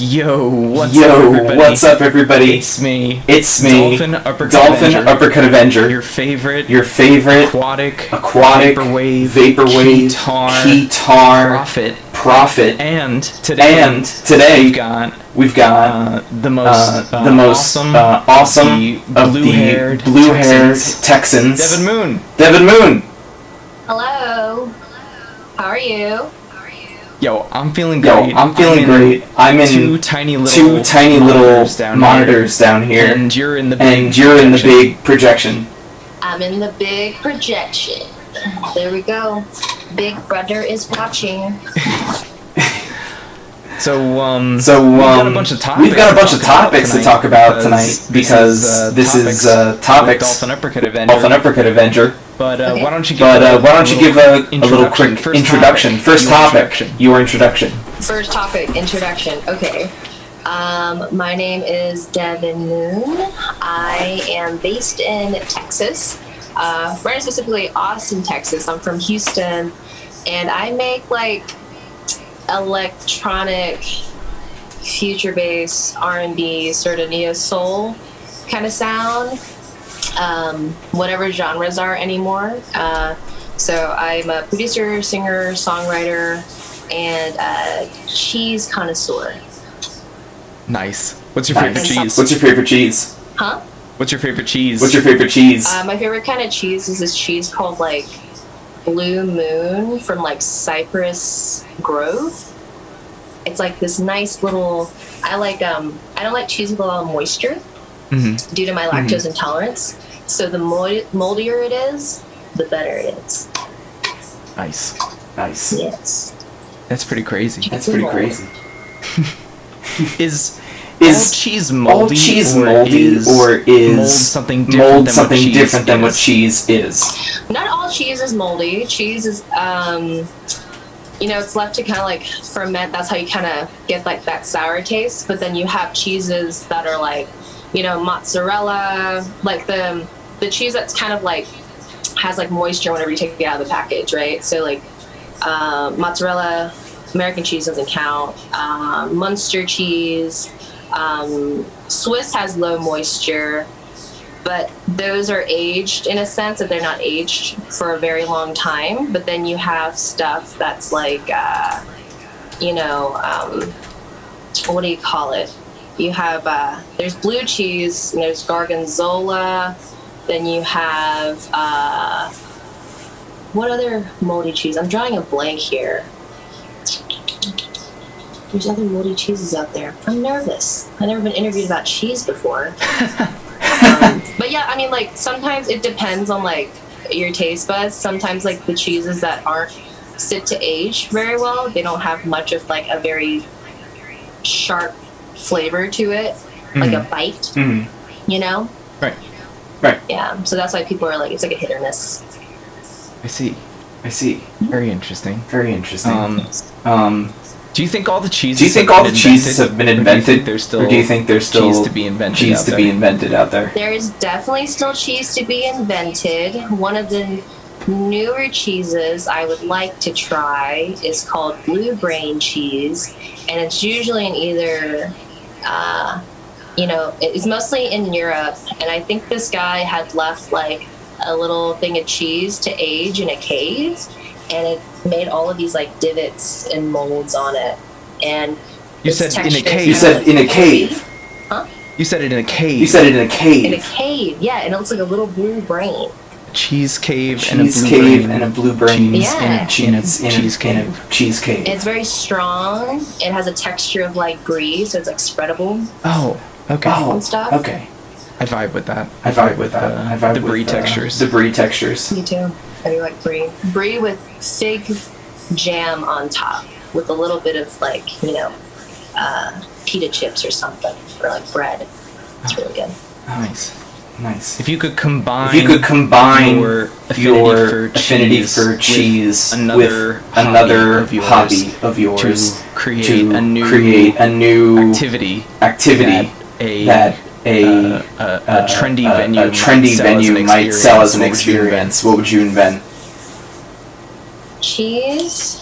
Yo, what's up, everybody? It's me. Dolphin Uppercut Avenger. Your favorite aquatic vaporwave keytar prophet. And today we've got the most awesome of the blue-haired Texans. Devyn Moon. Hello. How are you? Yo, I'm feeling great. I'm in two tiny little monitors down here. And you're in the big projection. I'm in the big projection. There we go. Big brother is watching. We've got a bunch of topics to talk about tonight because this is topics Dolphin Uppercut Avenger. But okay. why don't you give a little quick introduction? First topic. Okay. My name is Devyn Moon. I am based in Texas, right specifically Austin, Texas. I'm from Houston, and I make like electronic, future-based R&B, sort of neo-soul kind of sound. Whatever genres are anymore. So I'm a producer, singer, songwriter, and a cheese connoisseur. Nice. What's your favorite cheese? Huh? What's your favorite cheese? My favorite kind of cheese is this cheese called like Blue Moon from like Cypress Grove. It's like this nice little. I don't like cheese with a lot of moisture. Mm-hmm. Due to my lactose intolerance. So the moldier it is, the better it is. Nice. Yes. That's pretty crazy. Is all cheese moldy, or is mold something different than what cheese is? Not all cheese is moldy. Cheese is, it's left to kind of like ferment. That's how you kind of get like that sour taste. But then you have cheeses that are like, mozzarella, like the cheese that's kind of like has like moisture whenever you take it out of the package, right? So like mozzarella, American cheese doesn't count. Munster cheese, Swiss has low moisture, but those are aged in a sense that they're not aged for a very long time. But then you have stuff that's like, what do you call it? You have, there's blue cheese, and there's gorgonzola, then you have, what other moldy cheese? I'm drawing a blank here. There's other moldy cheeses out there. I'm nervous. I've never been interviewed about cheese before. But yeah, like, sometimes it depends on, like, your taste buds. Sometimes, like, the cheeses that aren't sit to age very well, they don't have much of, like, a very sharp flavor to it, like a bite, Right. Yeah, so that's why people are like, it's like a hit or miss. I see. Very interesting. Do you think all the cheeses have been invented? Or do you think there's still cheese to be invented out there? There is definitely still cheese to be invented. One of the newer cheeses I would like to try is called Blue Brain cheese, and it's usually in either it's mostly in Europe, and I think this guy had left like a little thing of cheese to age in a cave, and it made all of these like divots and molds on it. And you said in a cave. Huh? You said it in a cave. In a cave, yeah, and it looks like a little blue brain. Cheese cave and a blue brain. Yeah. Cheese cave. It's very strong. It has a texture of like brie, so it's like spreadable. Oh, okay. And stuff. Okay. I vibe with that. The brie textures. The brie textures. Me too. I do like brie. Brie with fig jam on top, with a little bit of like pita chips or something, or like bread. It's really good. Nice. If you could combine your affinity for cheese with another hobby of yours to create a new activity that a trendy venue might sell as an experience, what would you invent? Cheese,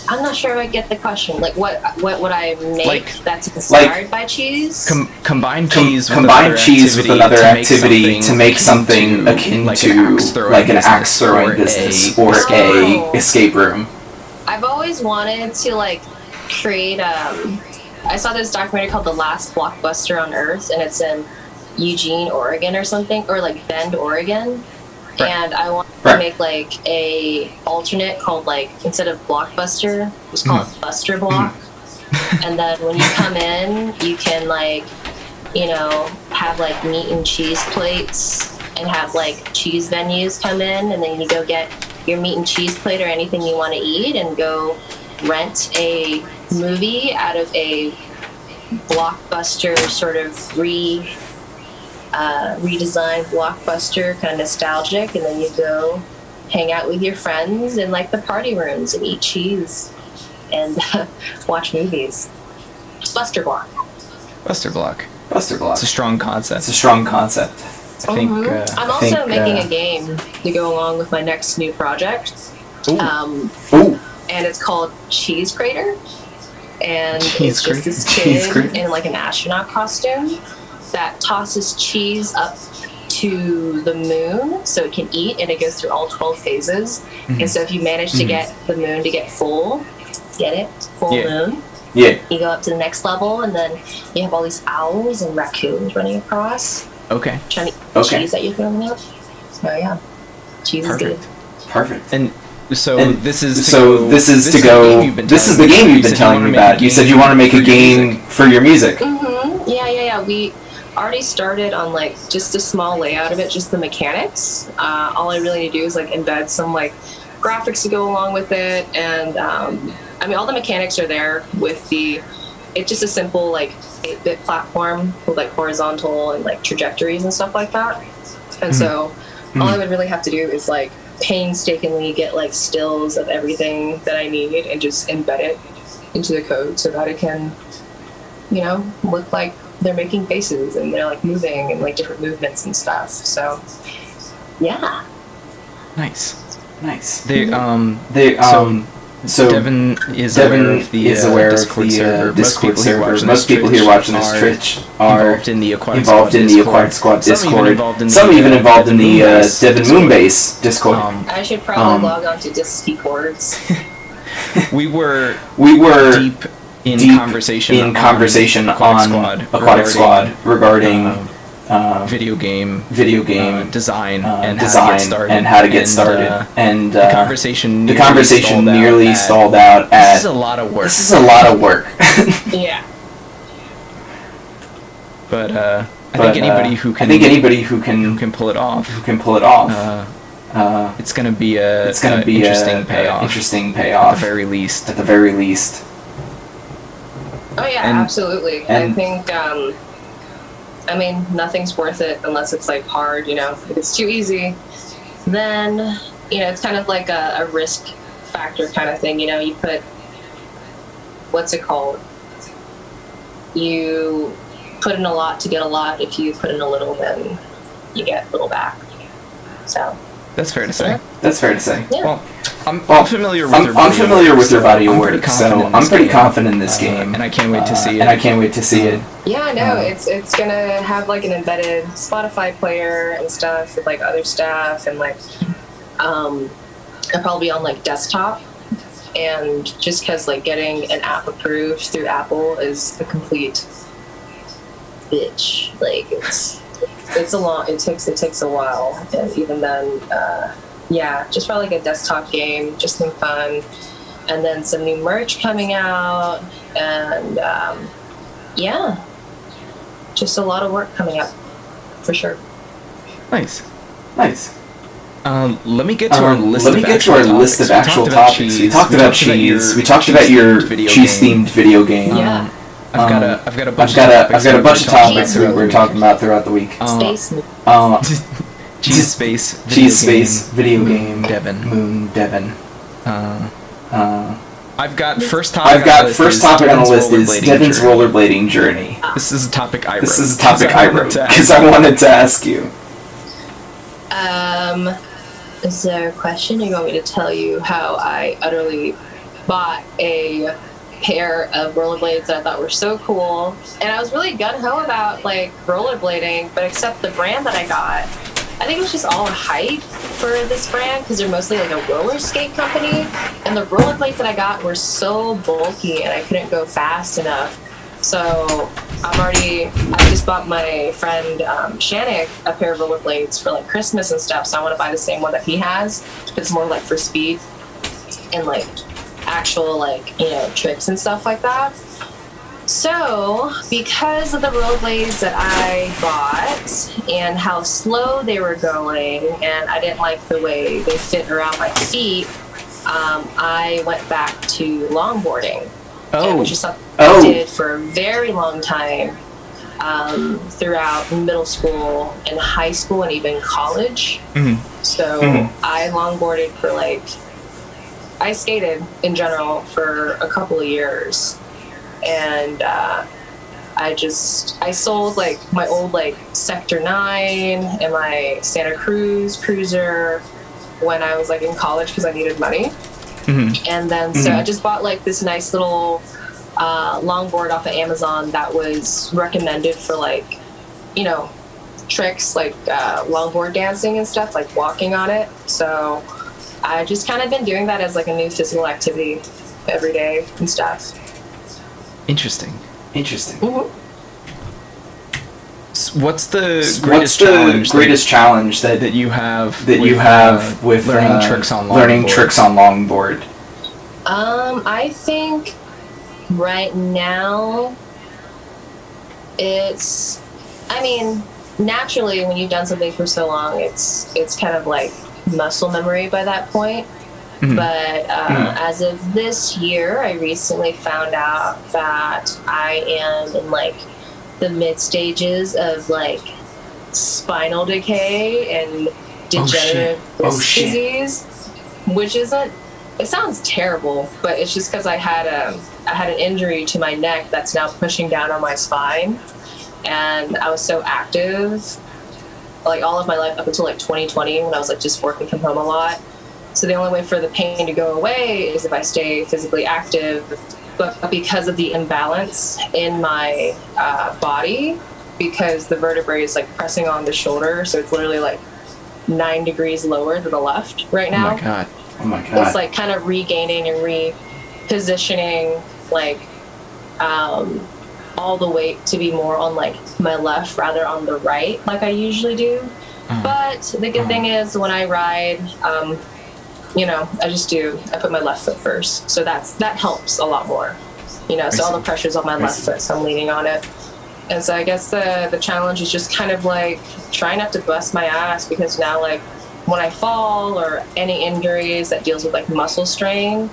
I'm not sure if I get the question. Like, what would I make Like- that's inspired by cheese? Combine cheese with another activity to make something akin to like an axe throwing business or a escape room. I've always wanted to like create. I saw this documentary called "The Last Blockbuster on Earth," and it's in Eugene, Oregon, or something, or like Bend, Oregon. Right. And I want to make like a alternate called like, instead of Blockbuster, just call it Buster Block. And then when you come in, you can like, you know, have like meat and cheese plates and have like cheese venues come in, and then you go get your meat and cheese plate or anything you want to eat and go rent a movie out of a Blockbuster sort of redesigned Blockbuster, kind of nostalgic, and then you go hang out with your friends in like the party rooms and eat cheese and watch movies. Buster Block. Buster Block. Buster Block. It's a strong concept. It's a strong concept. I think. I'm also making a game to go along with my next new project. Ooh. And it's called Cheese Crater. And Cheese it's just Crater? this Cheese kid Crater? in like an astronaut costume that tosses cheese up to the moon so it can eat, and it goes through all 12 phases. And so if you manage to get the moon to get full, moon, Yeah. you go up to the next level, and then you have all these owls and raccoons running across, Okay. trying to eat the cheese that you're throwing out. So yeah, cheese is good. Perfect. And so this is the game you've been telling me about. You said you want to make a game for your music. Yeah. We already started on like just a small layout of it, just the mechanics. All I really need to do is like embed some like graphics to go along with it, and I mean all the mechanics are there with it's just a simple like 8-bit platform with like horizontal and like trajectories and stuff like that. And so all I would really have to do is like painstakingly get like stills of everything that I need and just embed it into the code so that it can, you know, look like they're making faces and they're like moving and like different movements and stuff. So yeah. Nice. So Devyn is aware of the Discord server. Most people here watching this Twitch are involved in the Acquired Squad Discord. Some even involved in the Devyn Moon base Discord. I should probably log on to Discords. We were deep in conversation on Aquatic Squad regarding video game design and how to get started. And the conversation nearly stalled out at this is a lot of work. Yeah. But I think anybody who can pull it off, it's gonna be a interesting payoff at the very least. Oh yeah, absolutely. I think I mean, nothing's worth it unless it's like hard, you know. If it's too easy, then, you know, it's kind of like a risk factor kind of thing, you know. You put, what's it called? You put in a lot to get a lot. If you put in a little, then you get a little back. So. That's fair to say. Yeah. Well, I'm familiar with your body of work, so I'm pretty confident in this game, and I can't wait to see it. Yeah, no, it's gonna have like an embedded Spotify player and stuff with like other stuff, and like it'll probably be on like desktop, and just because like getting an app approved through Apple is a complete bitch. Like it takes a while, and even then, yeah, just probably like a desktop game, just some fun, and then some new merch coming out, and yeah, just a lot of work coming up for sure. Nice. Let me get to our list of actual topics. We talked about cheese. We talked about your cheese-themed video game. Yeah. I've got a bunch of topics that we're talking about throughout the week. Cheese space video game. Devyn. I've got first topic on the list is Devyn's rollerblading journey. This is a topic I wrote because I wanted to ask you. Is there a question? You want me to tell you how I utterly bought a pair of rollerblades that I thought were so cool, and I was really gung-ho about like rollerblading, but except the brand that I got, I think it was just all hype for this brand because they're mostly like a roller skate company, and the rollerblades that I got were so bulky and I couldn't go fast enough. So I just bought my friend Shannick a pair of rollerblades for like Christmas and stuff, so I want to buy the same one that he has. It's more like for speed and like actual like, you know, tricks and stuff like that. So because of the rollerblades that I bought and how slow they were going, and I didn't like the way they fit around my feet, I went back to longboarding. Which is something I did for a very long time, throughout middle school and high school and even college. So I longboarded for like, I skated in general for a couple of years, and I sold like my old like Sector 9 and my Santa Cruz Cruiser when I was like in college because I needed money. And then so I just bought like this nice little longboard off of Amazon that was recommended for like, you know, tricks like longboard dancing and stuff, like walking on it. So I just kind of been doing that as like a new physical activity every day and stuff. Interesting. What's the greatest challenge that you have with learning tricks on longboard? I think right now it's, I mean, naturally when you've done something for so long, it's kind of like muscle memory by that point. But as of this year, I recently found out that I am in like the mid stages of like spinal decay and degenerative disc disease, which isn't, it sounds terrible, but it's just because I had an injury to my neck that's now pushing down on my spine, and I was so active like all of my life up until like 2020 when I was like just working from home a lot. So the only way for the pain to go away is if I stay physically active. But because of the imbalance in my body, because the vertebrae is like pressing on the shoulder, so it's literally like 9 degrees lower than the left right now. Oh my god. It's like kind of regaining and repositioning like all the weight to be more on like my left rather on the right like I usually do. But the good thing is when I ride, you know, I put my left foot first. So that helps a lot more, you know, so all the pressure's on my left foot, so I'm leaning on it. And so I guess the challenge is just kind of like trying not to bust my ass, because now like when I fall or any injuries that deals with like muscle strain,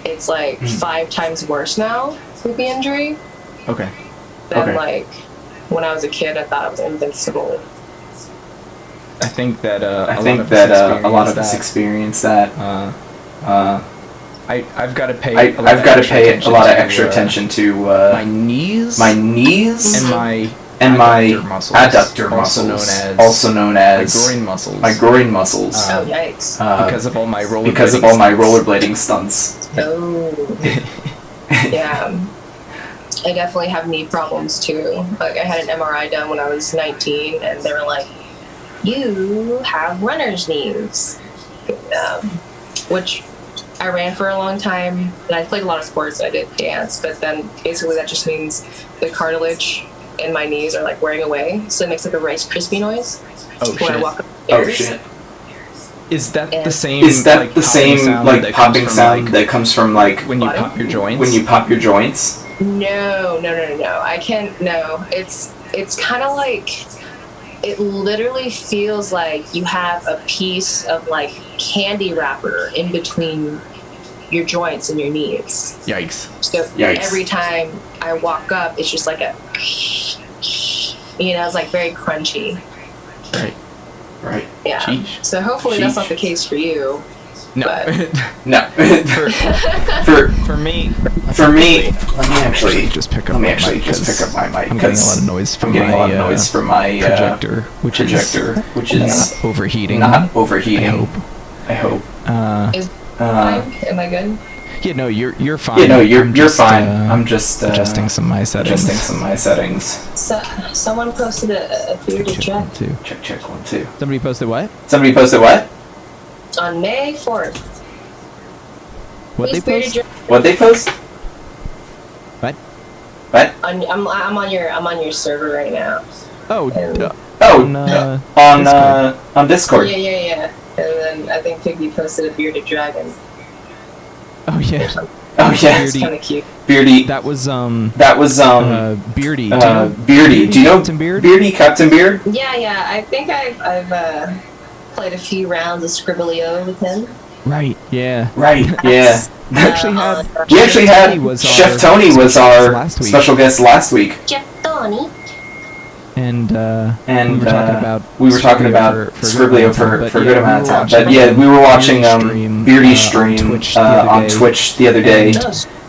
it's like 5 times worse now with the injury. Than like when I was a kid, I thought I was invincible. I think that a lot of us experience that. I've got to pay a lot of extra attention to my knees and my adductor muscles, also known as my groin muscles. Oh yikes! Because of all my rollerblading stunts. Oh. Yeah. I definitely have knee problems too. Like I had an MRI done when I was 19, and they were like, "You have runner's knees," which I ran for a long time, and I played a lot of sports. I did dance, but then basically that just means the cartilage in my knees are like wearing away, so it makes like a Rice Krispie noise when I walk up the stairs. Oh shit! Is that the same? Popping sound that comes from like when you pop your joints? When you pop your joints? No. I can't. No, it's kind of like, it literally feels like you have a piece of like candy wrapper in between your joints and your knees. Yikes. So every time I walk up, it's just like a, you know, it's like very crunchy. Right. Yeah. Sheesh. So hopefully that's not the case for you. No. No. For me, let me actually just pick up my mic. I'm getting a lot of noise from my projector, which is overheating. Not overheating. I hope. Is fine? Am I good? Yeah, no, you're fine. Yeah, no, you're fine. I'm just adjusting some of my settings. So, someone posted a bearded dragon. Check 1 2. Somebody posted what? On May 4th. What they post? What they post? What? I'm on your server right now. On Discord. Yeah. And then I think Piggy posted a bearded dragon. Oh yeah. It's kind of cute. Beardy. That was Beardy. Beardy. Do you know Captain Beard? Beardy, Captain Beard? Yeah. I think I've played a few rounds of Scribblio with him. Right. Yeah. We actually had Chef Tony was our special guest last week. Chef Tony. And we were talking about Scribblio for a good amount of time. But yeah, we were watching Beardy stream on Twitch the other day.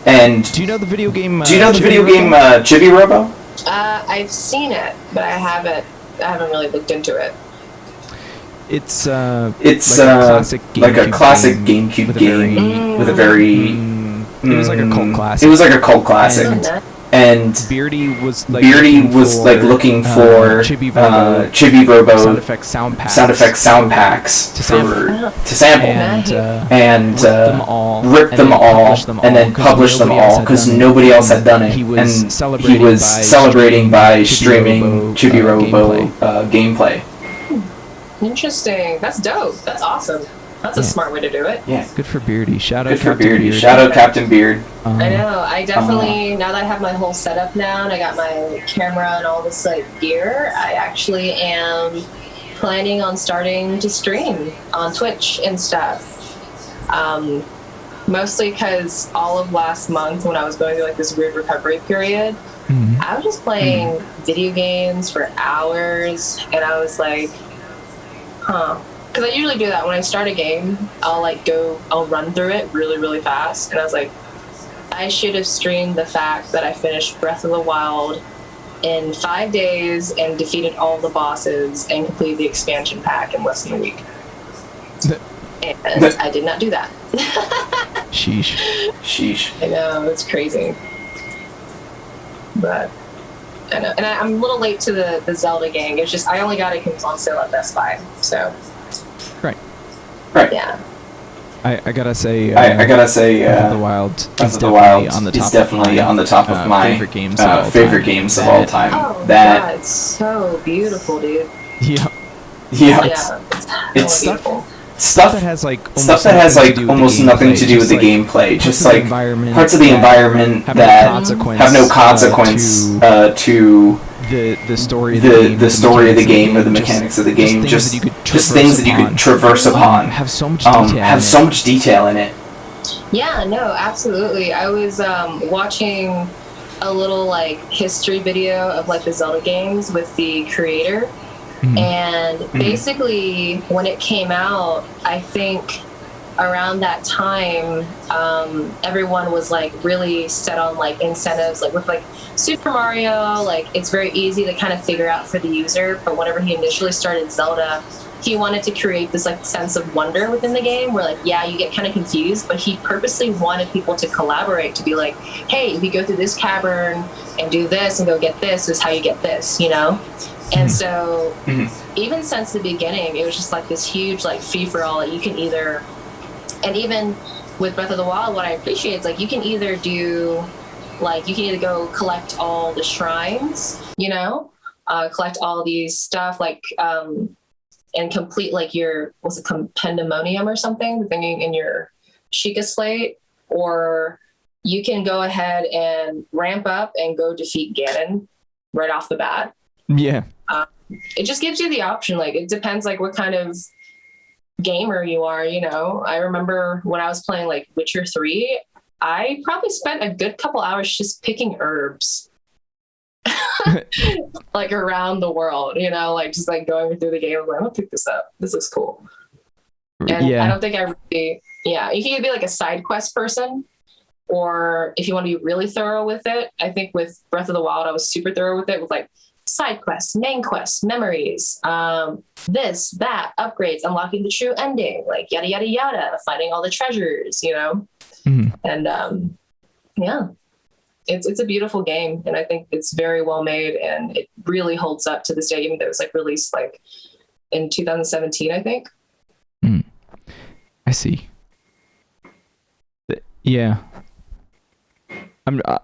And do you know the video game? Chibi Robo? I've seen it, but I haven't really looked into it. It's like a classic GameCube game with a very. It was like a cult classic. It was like a cult classic. And Beardy was looking for Chibi Robo sound effects sound packs to sample and rip them all and then publish them all because nobody else had done it, and he was celebrating by streaming Chibi Robo gameplay. Interesting. That's dope. That's awesome. That's a smart way to do it. Yeah. Good for Beardy. Shout out Captain Beard. I know. I definitely, now that I have my whole setup now and I got my camera and all this gear, I actually am planning on starting to stream on Twitch and stuff. Mostly because all of last month when I was going through this weird recovery period, I was just playing video games for hours, and I was like, because I usually do that when I start a game. I'll run through it really, really fast. And I was like, I should have streamed the fact that I finished Breath of the Wild in 5 days and defeated all the bosses and completed the expansion pack in less than a week. And I did not do that. Sheesh. I know, it's crazy. But I know, and I'm a little late to the Zelda gang. It's just I only got it because it was on sale at Best Buy. So. Right. Yeah. I gotta say. Breath of the Wild is definitely on the top of my favorite games of all time. Oh, God, it's so beautiful, dude. Yeah. It's beautiful. Stuff that has almost nothing to do with the gameplay. Just parts of the environment that have no consequence to the story of the game or the mechanics of the game. Just things that you could traverse upon. Have so much detail in it. Yeah, no, absolutely. I was watching a little history video of the Zelda games with the creator. And basically, when it came out, I think around that time, everyone was really set on incentives, with Super Mario. It's very easy to kind of figure out for the user. But whenever he initially started Zelda, he wanted to create this sense of wonder within the game, where you get kind of confused, but he purposely wanted people to collaborate, to be hey, if you go through this cavern and do this and go get this is how you get this, And so, even since the beginning, it was just this huge free-for-all that you can either, and even with Breath of the Wild, what I appreciate is you can either do, you can either go collect all the shrines, collect all these stuff, and complete your, what's it, Compendemonium or something, the thing in your Sheikah Slate, or you can go ahead and ramp up and go defeat Ganon right off the bat. Yeah. It just gives you the option. It depends what kind of gamer you are, I remember when I was playing Witcher 3, I probably spent a good couple hours just picking herbs. Around the world, just going through the game. I'm gonna pick this up. This is cool. And I don't think you can either be a side quest person, or if you want to be really thorough with it, I think with Breath of the Wild, I was super thorough with it with side quests, main quests, memories, this, that, upgrades, unlocking the true ending, yada, yada, yada, finding all the treasures, And yeah, it's a beautiful game, and I think it's very well made, and it really holds up to this day, even though it was like released like in 2017, I think. I see. Yeah.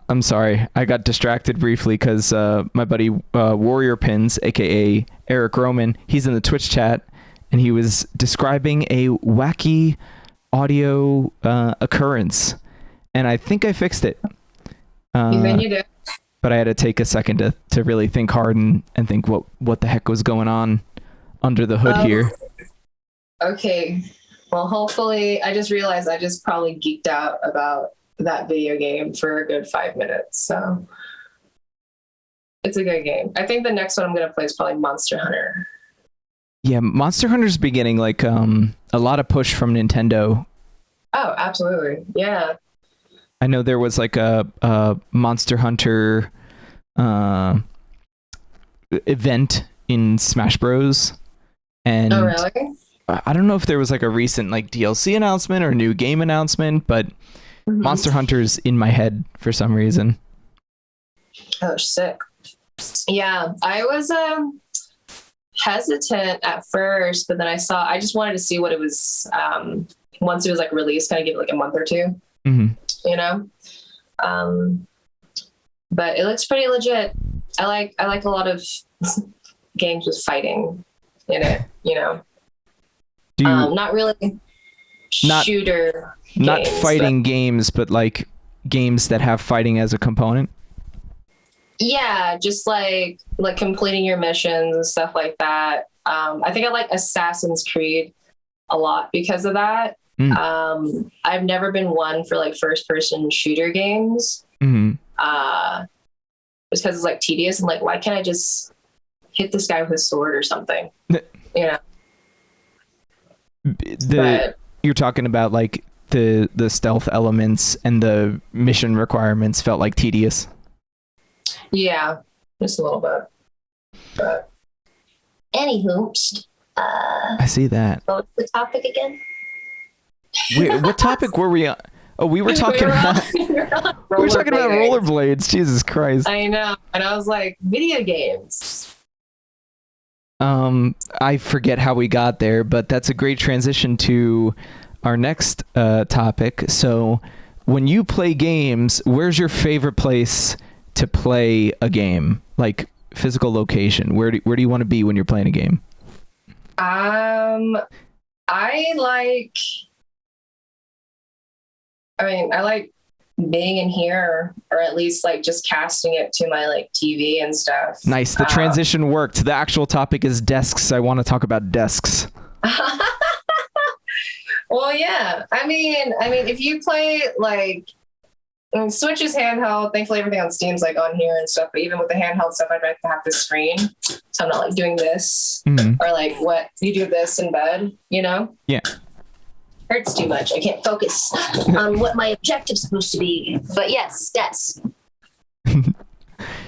I'm sorry. I got distracted briefly because my buddy Warrior Pins, aka Eric Roman, he's in the Twitch chat, and he was describing a wacky audio occurrence, and I think I fixed it. You did. But I had to take a second to really think hard and think what the heck was going on under the hood here. Okay. Well, hopefully, I just realized I just probably geeked out about that video game for a good 5 minutes. So it's a good game. I think the next one I'm going to play is probably Monster Hunter. Yeah, Monster Hunter's beginning like a lot of push from Nintendo. Oh, absolutely. Yeah. I know there was like a Monster Hunter event in Smash Bros. And oh, really? I don't know if there was like a recent like DLC announcement or new game announcement, but Monster Hunter's in my head for some reason. Oh, sick. Yeah, I was hesitant at first, but then I just wanted to see what it was once it was like released, kind of give it like a month or two, you know? But it looks pretty legit. I like a lot of games with fighting in it, you know? Not really shooter games, not fighting games, but like games that have fighting as a component. Yeah, just like completing your missions and stuff like that. I think I like Assassin's Creed a lot because of that. I've never been one for like first person shooter games. Just because it's like tedious and like, why can't I just hit this guy with a sword or something? You know. You're talking about like the stealth elements and the mission requirements felt like tedious. Yeah, just a little bit. But anywho, I see that. What's the topic again? What topic were we on? Oh, we were talking about rollerblades. Jesus Christ. I know, and I was like, video games. I forget how we got there, but that's a great transition to our next topic. So, when you play games, where's your favorite place to play a game? Like physical location. Where do you want to be when you're playing a game? I like being in here, or at least like just casting it to my like TV and stuff. Nice. The transition worked. The actual topic is desks. I want to talk about desks. Well, yeah. I mean, if you play like Switch is handheld. Thankfully, everything on Steam's like on here and stuff. But even with the handheld stuff, I'd like to have the screen, so I'm not like doing this or like what you do this in bed. You know? Yeah. Hurts too much. I can't focus on what my objective's supposed to be. But yes, desk.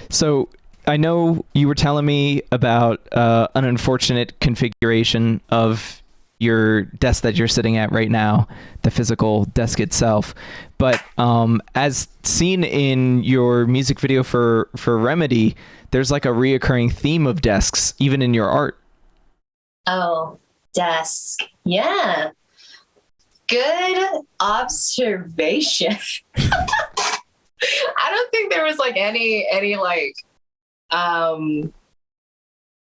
So I know you were telling me about an unfortunate configuration of your desk that you're sitting at right now, the physical desk itself. But as seen in your music video for Remedy, there's like a reoccurring theme of desks, even in your art. Oh, desk. Yeah. Good observation. I don't think there was like any like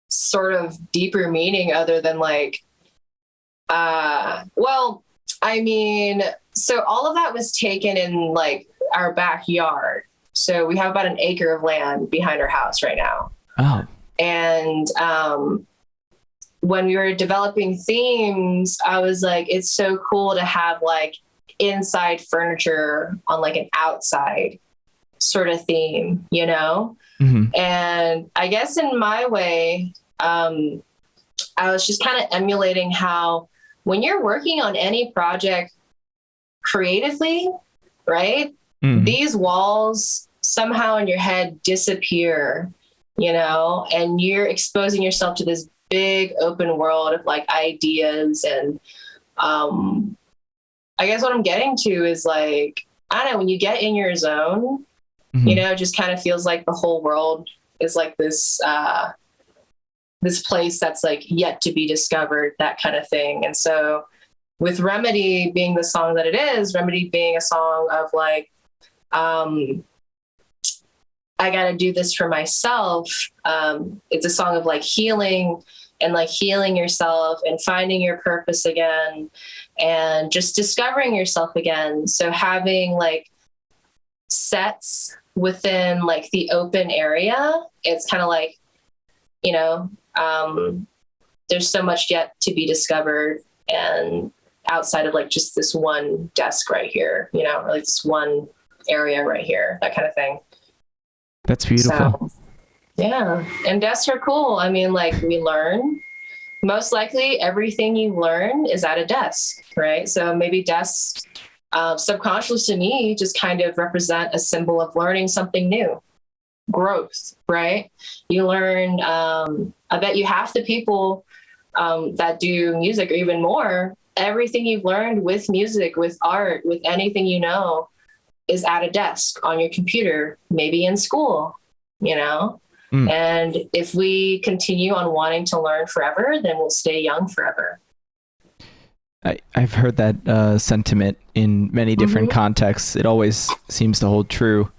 sort of deeper meaning other than like well, I mean, so all of that was taken in like our backyard. So we have about an acre of land behind our house right now. Oh. And when we were developing themes, I was like, it's so cool to have like inside furniture on like an outside sort of theme, you know? And I guess in my way, I was just kind of emulating how when you're working on any project creatively, right? These walls somehow in your head disappear, you know, and you're exposing yourself to this big open world of like ideas. And I guess what I'm getting to is like, I don't know, when you get in your zone, you know, it just kind of feels like the whole world is like this, this place that's like yet to be discovered, that kind of thing. And so with Remedy being the song that it is, Remedy being a song of like, I got to do this for myself. It's a song of like healing and like healing yourself and finding your purpose again and just discovering yourself again. So having like sets within like the open area, it's kind of like, you know, there's so much yet to be discovered, and outside of like just this one desk right here, you know, or like this one area right here, that kind of thing. That's beautiful. So, yeah. And desks are cool. I mean, like we learn, most likely everything you learn is at a desk, right? So maybe desks subconsciously to me just kind of represent a symbol of learning something new, growth, right? You learn, I bet you half the people that do music or even more, everything you've learned with music, with art, with anything you know, is at a desk on your computer, maybe in school, you know? And if we continue on wanting to learn forever, then we'll stay young forever. I've heard that sentiment in many different contexts. It always seems to hold true.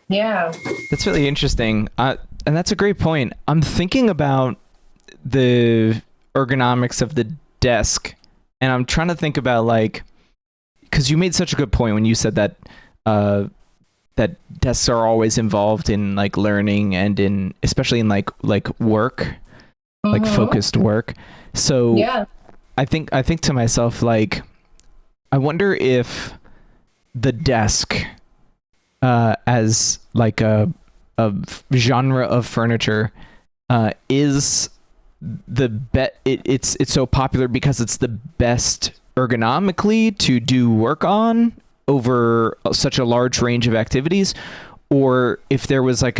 Yeah. That's really interesting. And that's a great point. I'm thinking about the ergonomics of the desk, and I'm trying to think about like, because you made such a good point when you said that that desks are always involved in like learning and in especially in like work, like focused work. So yeah. I think to myself, like, I wonder if the desk as like a genre of furniture is the it's so popular because it's the best ergonomically to do work on over such a large range of activities, or if there was like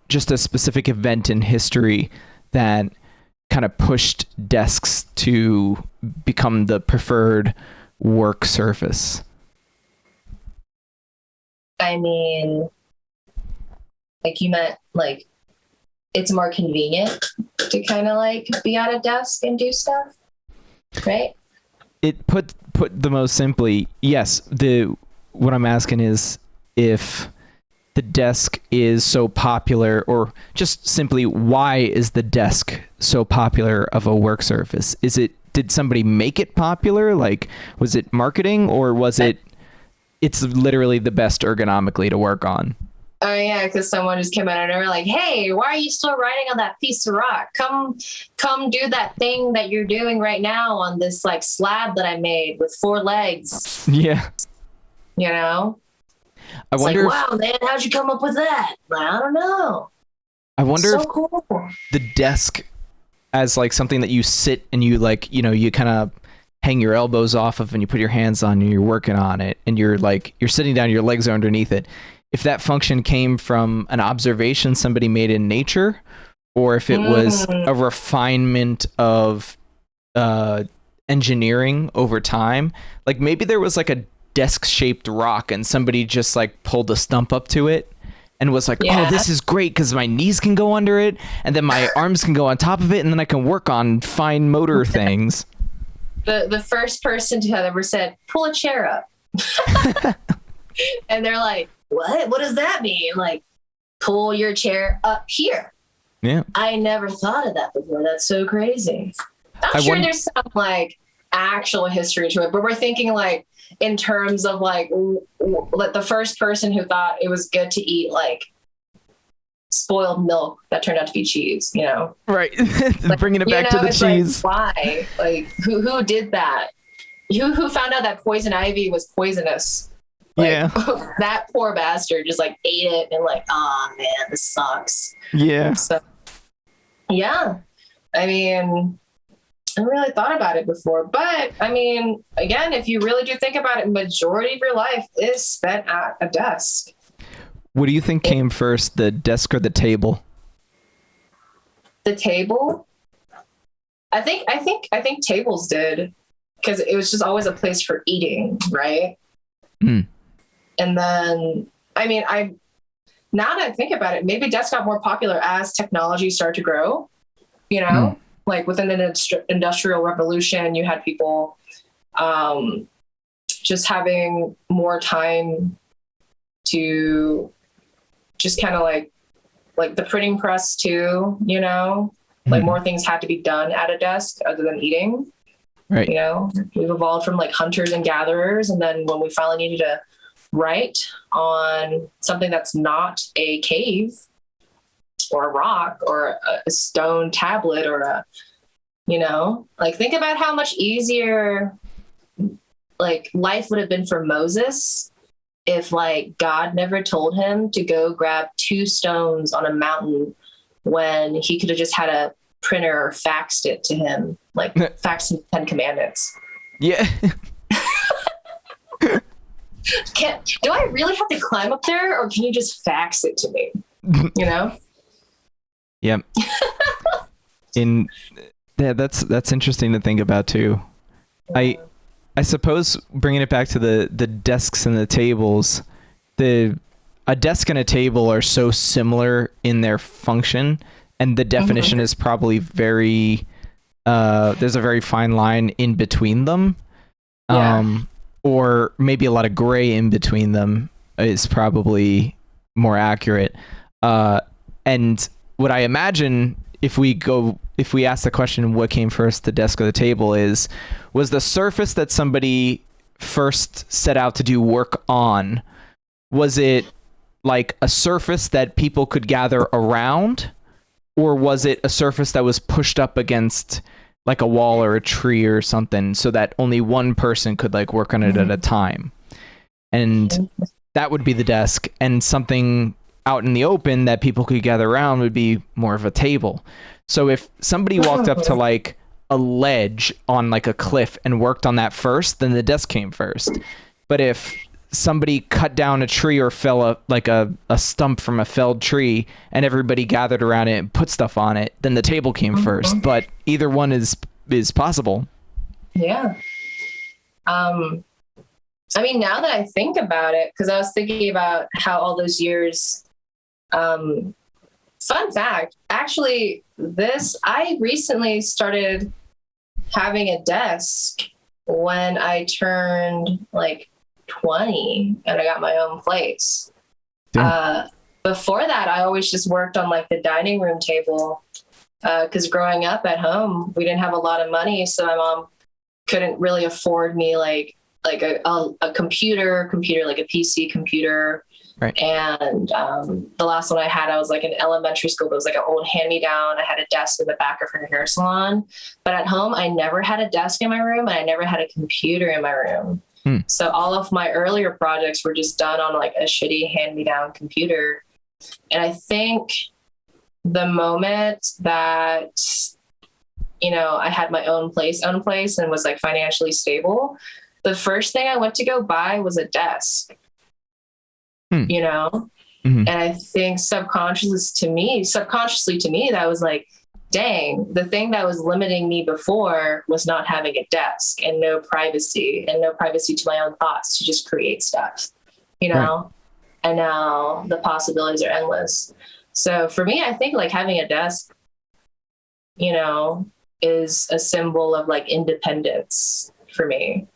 just a specific event in history that kind of pushed desks to become the preferred work surface. I mean, like you meant like it's more convenient to kind of like be on a desk and do stuff, right? It put the most simply, yes. What I'm asking is if the desk is so popular, or just simply why is the desk so popular of a work surface? Did somebody make it popular? Like, was it marketing, or was it's literally the best ergonomically to work on? Oh yeah, because someone just came out and they were like, "Hey, why are you still writing on that piece of rock? Come do that thing that you're doing right now on this like slab that I made with 4 legs." Yeah. You know? I wonder like, wow, man, how'd you come up with that? I don't know. I wonder if cool. The desk as like something that you sit and you like, you know, you kind of hang your elbows off of and you put your hands on and you're working on it and you're sitting down, your legs are underneath it. If that function came from an observation somebody made in nature, or if it was a refinement of engineering over time, like maybe there was like a desk-shaped rock and somebody just like pulled a stump up to it and was like, oh, this is great because my knees can go under it and then my arms can go on top of it and then I can work on fine motor things. The first person to have ever said, pull a chair up. And they're like, what does that mean? Like, pull your chair up here. Yeah. I never thought of that before. That's so crazy. I'm sure there's some like actual history to it, but we're thinking like in terms of like the first person who thought it was good to eat like spoiled milk that turned out to be cheese, you know? Right. Like, bringing it back to the cheese. Like, why? Like who did that? Who found out that poison ivy was poisonous? Like, yeah. That poor bastard just like ate it and like, oh man, this sucks. Yeah. So, yeah. I mean, I haven't really thought about it before, but I mean, again, if you really do think about it, majority of your life is spent at a desk. What do you think came first, the desk or the table? The table? I think tables did. because it was just always a place for eating, right? Mm. And then, I mean, now that I think about it, maybe desks got more popular as technology started to grow, you know, like within the industrial revolution, you had people just having more time to just kind of like the printing press too, you know, like more things had to be done at a desk other than eating. Right. You know, we've evolved from like hunters and gatherers. And then when we finally needed to write on something that's not a cave or a rock or a stone tablet or a, you know, like think about how much easier like life would have been for Moses if like God never told him to go grab 2 stones on a mountain when he could have just had a printer or faxed it to him, like faxed the 10 Commandments. Yeah. Do I really have to climb up there, or can you just fax it to me? You know? Yep. That's interesting to think about too. I suppose bringing it back to the desks and the tables, a desk and a table are so similar in their function, and the definition is probably very there's a very fine line in between them. Yeah. Or maybe a lot of gray in between them is probably more accurate. And what I imagine if we ask the question, what came first, the desk or the table, was the surface that somebody first set out to do work on, was it like a surface that people could gather around, or was it a surface that was pushed up against like a wall or a tree or something so that only one person could like work on it at a time? And that would be the desk, and something out in the open that people could gather around would be more of a table. So if somebody walked up to like a ledge on like a cliff and worked on that first, then the desk came first. But if somebody cut down a tree or fell a stump from a felled tree and everybody gathered around it and put stuff on it, then the table came first. But either one is possible. Yeah. I mean, now that I think about it, because I was thinking about how all those years, fun fact, actually, I recently started having a desk when I turned like 20 and I got my own place. Before that, I always just worked on like the dining room table, because growing up at home, we didn't have a lot of money. So my mom couldn't really afford me like a computer, like a PC computer. Right. And the last one I had, I was like in elementary school, but it was like an old hand-me-down. I had a desk in the back of her hair salon. But at home, I never had a desk in my room, and I never had a computer in my room. So all of my earlier projects were just done on like a shitty hand-me-down computer. And I think the moment that, you know, I had my own place and was like financially stable, the first thing I went to go buy was a desk. You know? And I think subconsciously to me, that was like, dang, the thing that was limiting me before was not having a desk and no privacy to my own thoughts to just create stuff, you know? Right. And now the possibilities are endless. So for me, I think like having a desk, you know, is a symbol of like independence for me,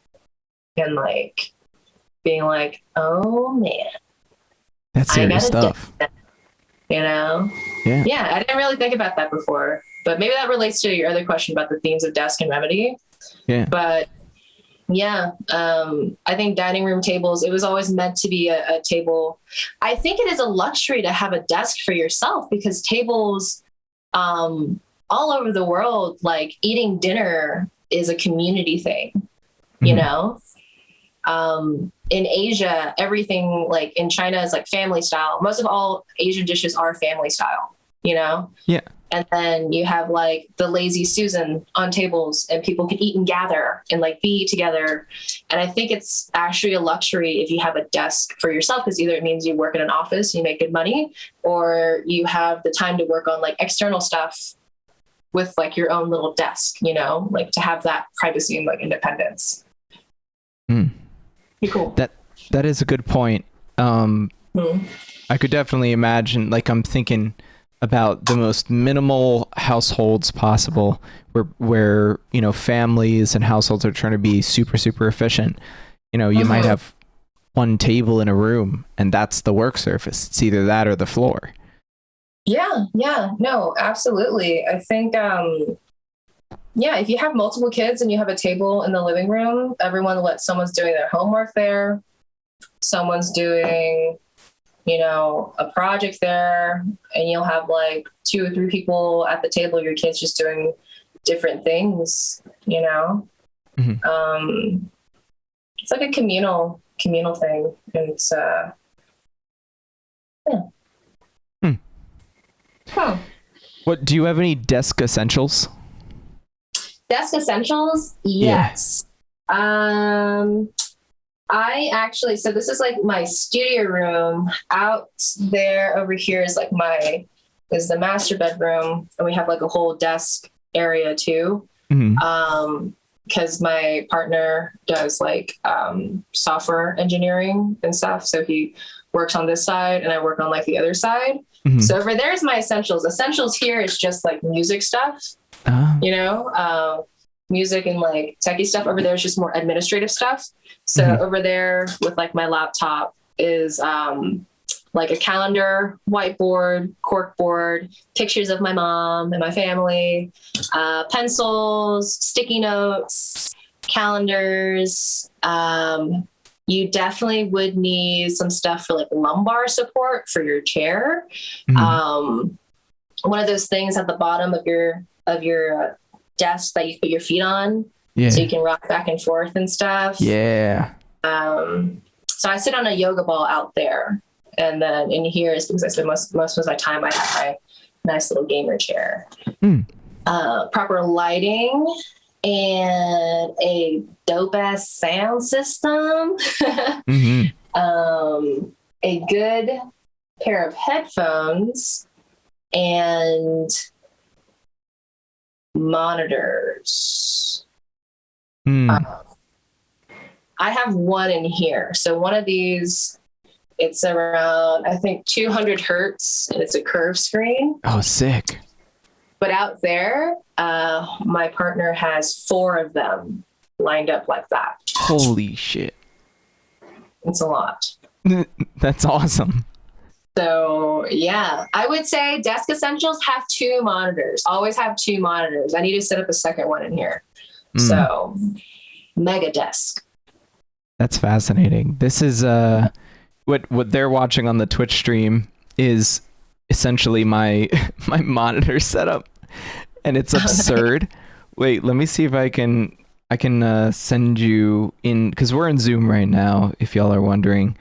and like being like, oh man, that's serious stuff. You know? Yeah, I didn't really think about that before, but maybe that relates to your other question about the themes of desk and remedy. Yeah. But yeah, I think dining room tables, it was always meant to be a table. I think it is a luxury to have a desk for yourself, because tables all over the world, like eating dinner is a community thing, you know? In Asia, everything like in China is like family style. Most of all Asian dishes are family style, you know? Yeah. And then you have like the lazy Susan on tables, and people can eat and gather and like be together. And I think it's actually a luxury if you have a desk for yourself, because either it means you work in an office, you make good money, or you have the time to work on like external stuff with like your own little desk, you know, like to have that privacy and like independence. Be cool. That is a good point. I could definitely imagine, like, I'm thinking about the most minimal households possible where you know, families and households are trying to be super, super efficient. You know, you might have one table in a room and that's the work surface. It's either that or the floor. Yeah, no, absolutely. I think, if you have multiple kids and you have a table in the living room, someone's doing their homework there, someone's doing, you know, a project there, and you'll have like 2 or 3 people at the table, your kids just doing different things, you know? It's like a communal thing. And it's, What, do you have any desk essentials? Desk essentials? Yes. Yeah. I actually, so this is like my studio room. Out there over here is like is the master bedroom, and we have like a whole desk area too. Because my partner does like software engineering and stuff, so he works on this side and I work on like the other side. So over there is my essentials. Essentials here is just like music stuff, you know, music and like techie stuff. Over there is just more administrative stuff. So over there with like my laptop is like a calendar, whiteboard, corkboard, pictures of my mom and my family, pencils, sticky notes, calendars. You definitely would need some stuff for like lumbar support for your chair. One of those things at the bottom of your desk that you put your feet on, so you can rock back and forth and stuff. So I sit on a yoga ball out there, and then in here is because I spend most of my time. I have my nice little gamer chair. Proper lighting and a dope ass sound system. A good pair of headphones and monitors. I have one in here. So one of these, it's around, I think 200 hertz, and it's a curved screen. Oh, sick. But out there, my partner has 4 of them lined up like that. Holy shit. It's a lot. That's awesome. So yeah, I would say desk essentials, have 2 monitors. Always have 2 monitors. I need to set up a second one in here. So mega desk. That's fascinating. This is what they're watching on the Twitch stream is essentially my monitor setup, and it's absurd. Wait, let me see if I can send you in, because we're in Zoom right now, if y'all are wondering.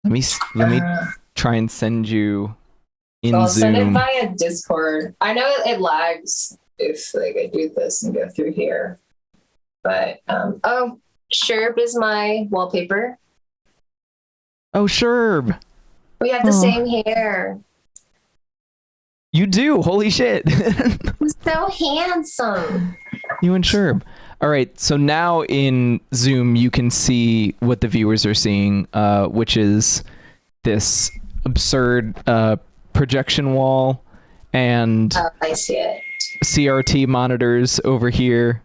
Let me try and send you in I'll Zoom. send it via Discord. I know it lags if like I do this and go through here, but Sherb is my wallpaper. Oh, Sherb. We have the same hair. You do? Holy shit. He's so handsome. You and Sherb. All right, so now in Zoom you can see what the viewers are seeing, which is this absurd projection wall and I see it. CRT monitors over here,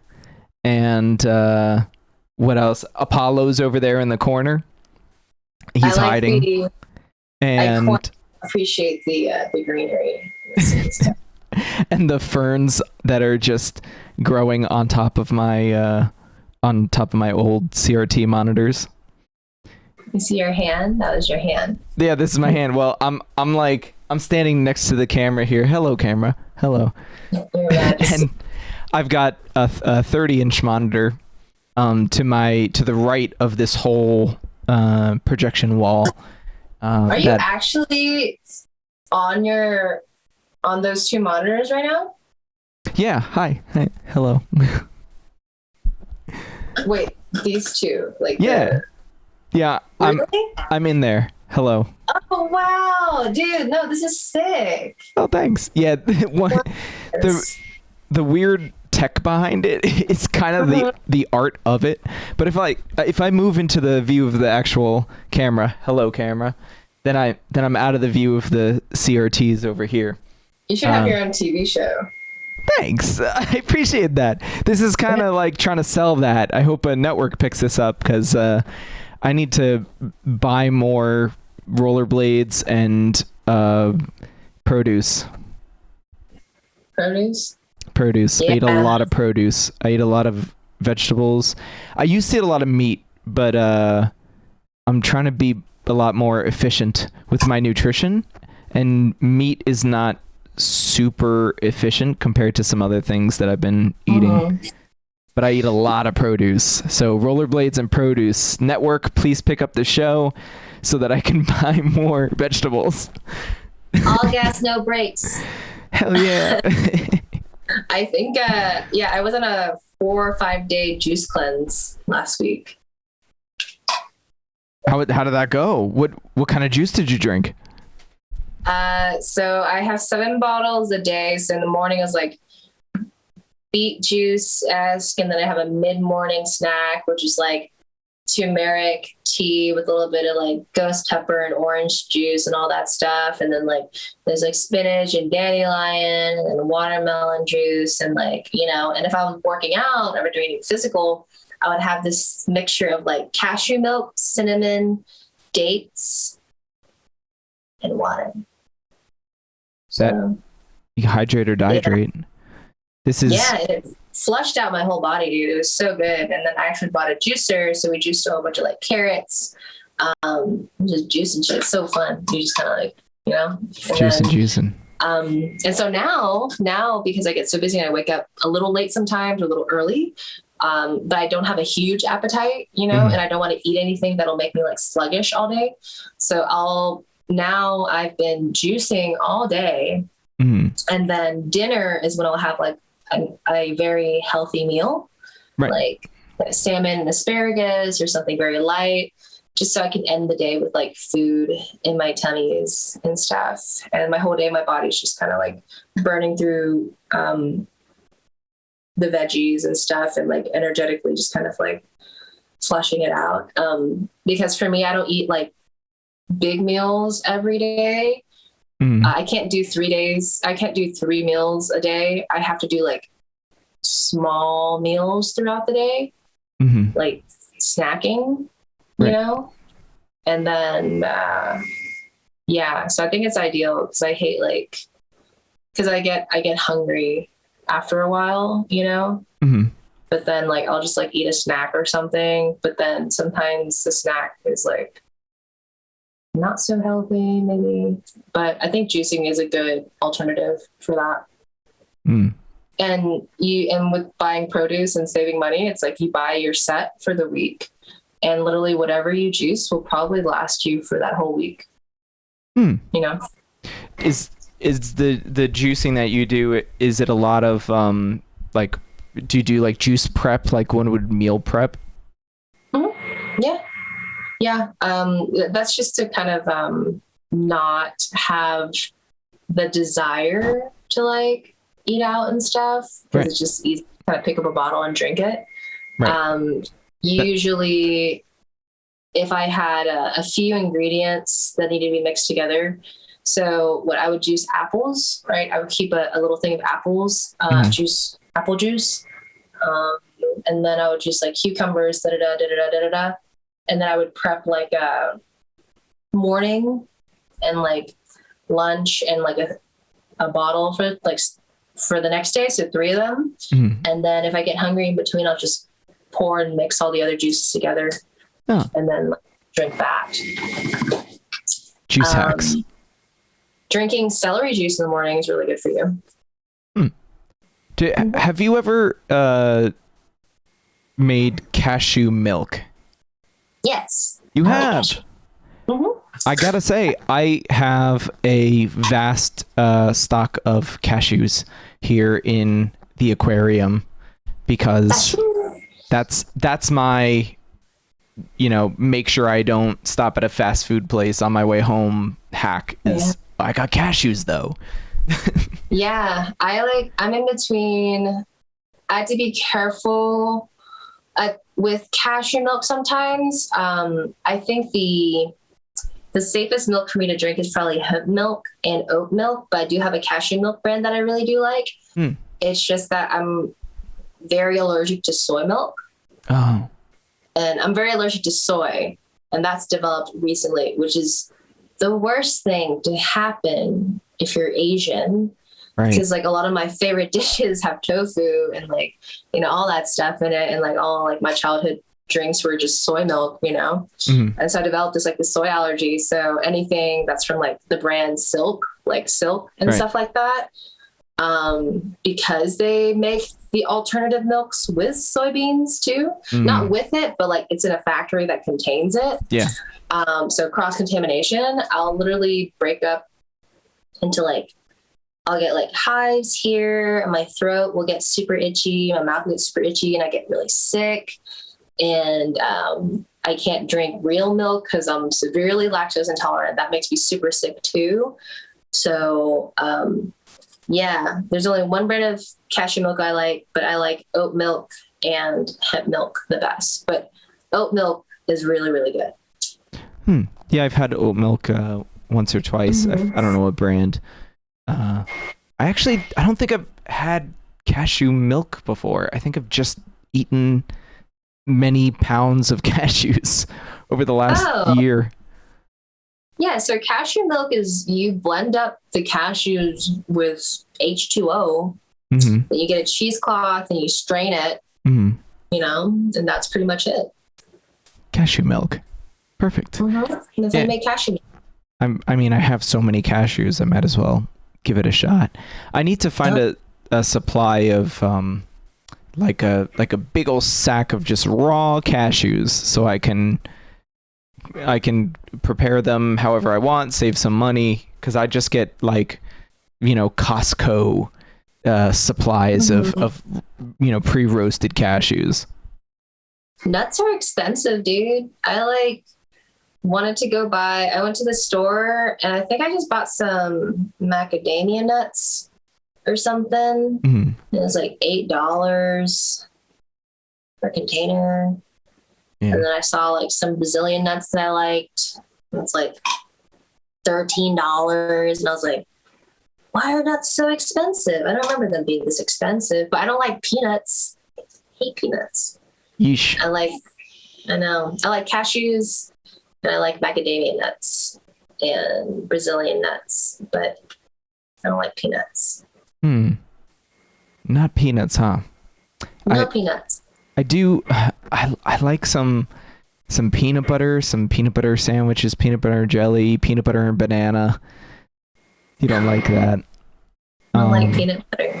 and what else? Apollo's over there in the corner. He's hiding. I appreciate the greenery. And the ferns that are just growing on top of my old CRT monitors. You see your hand? That was your hand. Yeah, this is my hand. Well, I'm standing next to the camera here. Hello, camera. Hello. And I've got a 30-inch monitor to the right of this whole projection wall. Are you actually on those 2 monitors right now? Yeah. Hi. Hello. Wait, these 2, like yeah. Yeah, really? I'm in there. Hello. Oh wow, dude! No, this is sick. Oh, thanks. Yeah, the weird tech behind it. It's kind of the art of it. But if I move into the view of the actual camera, hello camera, then I'm out of the view of the CRTs over here. You should have your own TV show. Thanks. I appreciate that. This is kind of like trying to sell that. I hope a network picks this up because I need to buy more rollerblades and produce. Produce. Yeah. I ate a lot of produce. I ate a lot of vegetables. I used to eat a lot of meat, but I'm trying to be a lot more efficient with my nutrition, and meat is not super efficient compared to some other things that I've been eating. But I eat a lot of produce. So rollerblades and produce. Network, please pick up the show so that I can buy more vegetables. All gas, no brakes. Hell yeah. I think, I was on a 4 or 5 day juice cleanse last week. How did that go? What kind of juice did you drink? So I have 7 bottles a day. So in the morning I was like beet juice-esque, and then I have a mid-morning snack, which is like turmeric tea with a little bit of like ghost pepper and orange juice and all that stuff. And then like there's like spinach and dandelion and watermelon juice, and like, and if I was working out or doing anything physical, I would have this mixture of like cashew milk, cinnamon, dates, and water. You hydrate or dehydrate. Yeah. This is it flushed out my whole body, dude. It was so good. And then I actually bought a juicer, so we juiced a whole bunch of like carrots, just juice and shit. It's so fun. You just kind of like, juicing. And so now because I get so busy and I wake up a little late sometimes, or a little early, but I don't have a huge appetite, and I don't want to eat anything that'll make me like sluggish all day. So I've been juicing all day, and then dinner is when I'll have like a very healthy meal, like salmon and asparagus or something very light, just so I can end the day with like food in my tummies and stuff. And my whole day, my body's just kind of like burning through the veggies and stuff, and like energetically just kind of like flushing it out. Because for me, I don't eat like big meals every day. I can't do 3 days. I can't do 3 meals a day. I have to do like small meals throughout the day, like snacking, and then, so I think it's ideal because I hate because I get hungry after a while, but then like, I'll just like eat a snack or something. But then sometimes the snack is like not so healthy maybe, but I think juicing is a good alternative for that. And with buying produce and saving money, it's like you buy your set for the week, and literally whatever you juice will probably last you for that whole week. Is the juicing that you do, is it a lot of like, do you do like juice prep like one would meal prep? Yeah. That's just to kind of not have the desire to like eat out and stuff, because it's just easy to kind of pick up a bottle and drink it. Usually if I had a few ingredients that needed to be mixed together, so what I would juice apples, right? I would keep a little thing of apples, apple juice, and then I would juice like cucumbers, and then I would prep like a morning and like lunch and like a bottle for the next day. So 3 of them. And then if I get hungry in between, I'll just pour and mix all the other juices together and then drink that. Juice hacks. Drinking celery juice in the morning is really good for you. Have you ever made cashew milk? Yes. You have? I gotta say, I have a vast stock of cashews here in the aquarium, because that's my, make sure I don't stop at a fast food place on my way home hack is I got cashews though. Yeah, I'm in between. I have to be careful with cashew milk sometimes. I think the safest milk for me to drink is probably hemp milk and oat milk, but I do have a cashew milk brand that I really do like. It's just that I'm very allergic to soy milk. Oh. And I'm very allergic to soy, and that's developed recently, which is the worst thing to happen if you're Asian. Right. Because like a lot of my favorite dishes have tofu and like, you know, all that stuff in it. And like all like my childhood drinks were just soy milk, you know? Mm-hmm. And so I developed this like the soy allergy. So anything that's from like the brand Silk and stuff like that. Because they make the alternative milks with soybeans too, not with it, but like it's in a factory that contains it. Yeah. So cross contamination, I'll literally break up into like, I'll get like hives here and my throat will get super itchy. My mouth will get super itchy and I get really sick. And, I can't drink real milk because I'm severely lactose intolerant. That makes me super sick too. So, yeah, there's only one brand of cashew milk I like, but I like oat milk and hemp milk the best. But oat milk is really, really good. Yeah, I've had oat milk once or twice. I don't know what brand. I don't think I've had cashew milk before. I think I've just eaten many pounds of cashews over the last year. Yeah, so cashew milk is you blend up the cashews with H2O, then you get a cheesecloth and you strain it, you know, and that's pretty much it. Cashew milk. Perfect. Mm-hmm. That's how you make cashew milk. I mean, I have so many cashews, I might as well give it a shot. I need to find a supply of like a big old sack of just raw cashews so I can prepare them however I want, save some money, because I just get like, you know, Costco supplies of you know, pre-roasted cashews. Nuts are expensive, dude. I went to the store and I think I just bought some macadamia nuts or something. It was like $8 per container. Yeah. And then I saw like some Brazilian nuts that I liked. It's like $13. And I was like, why are nuts so expensive? I don't remember them being this expensive, but I don't like peanuts. I hate peanuts. Yeesh. I like cashews and I like macadamia nuts and Brazilian nuts, but I don't like peanuts. Not peanuts, huh? No peanuts. I do. I like some peanut butter sandwiches, peanut butter jelly, peanut butter and banana. You don't like that? I don't like peanut butter.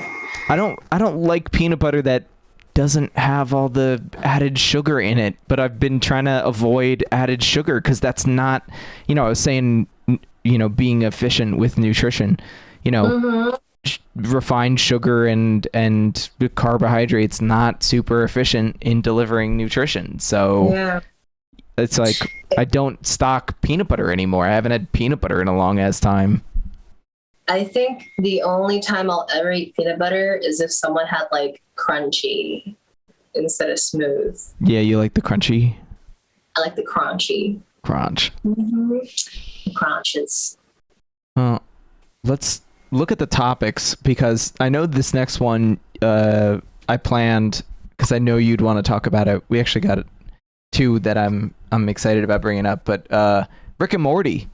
I don't like peanut butter that doesn't have all the added sugar in it, but I've been trying to avoid added sugar because that's not, you know, I was saying, you know, being efficient with nutrition, you know, refined sugar and carbohydrates not super efficient in delivering nutrition. So it's like I don't stock peanut butter anymore. I haven't had peanut butter in a long ass time. I think the only time I'll ever eat peanut butter is if someone had like crunchy instead of smooth. Yeah, you like the crunchy? I like the crunchy. Crunch. The crunches. Let's look at the topics because I know this next one I planned because I know you'd want to talk about it. We actually got two that I'm excited about bringing up, but Rick and Morty.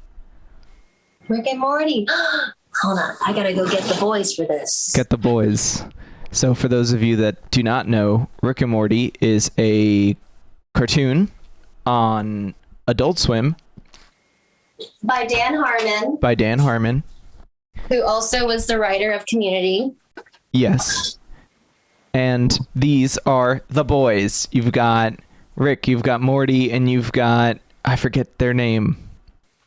Rick and Morty. Hold on, I gotta go get the boys for this. Get the boys. So for those of you that do not know, Rick and Morty is a cartoon on Adult Swim. By Dan Harmon. Who also was the writer of Community. Yes. And these are the boys. You've got Rick, you've got Morty, and you've got, I forget their name.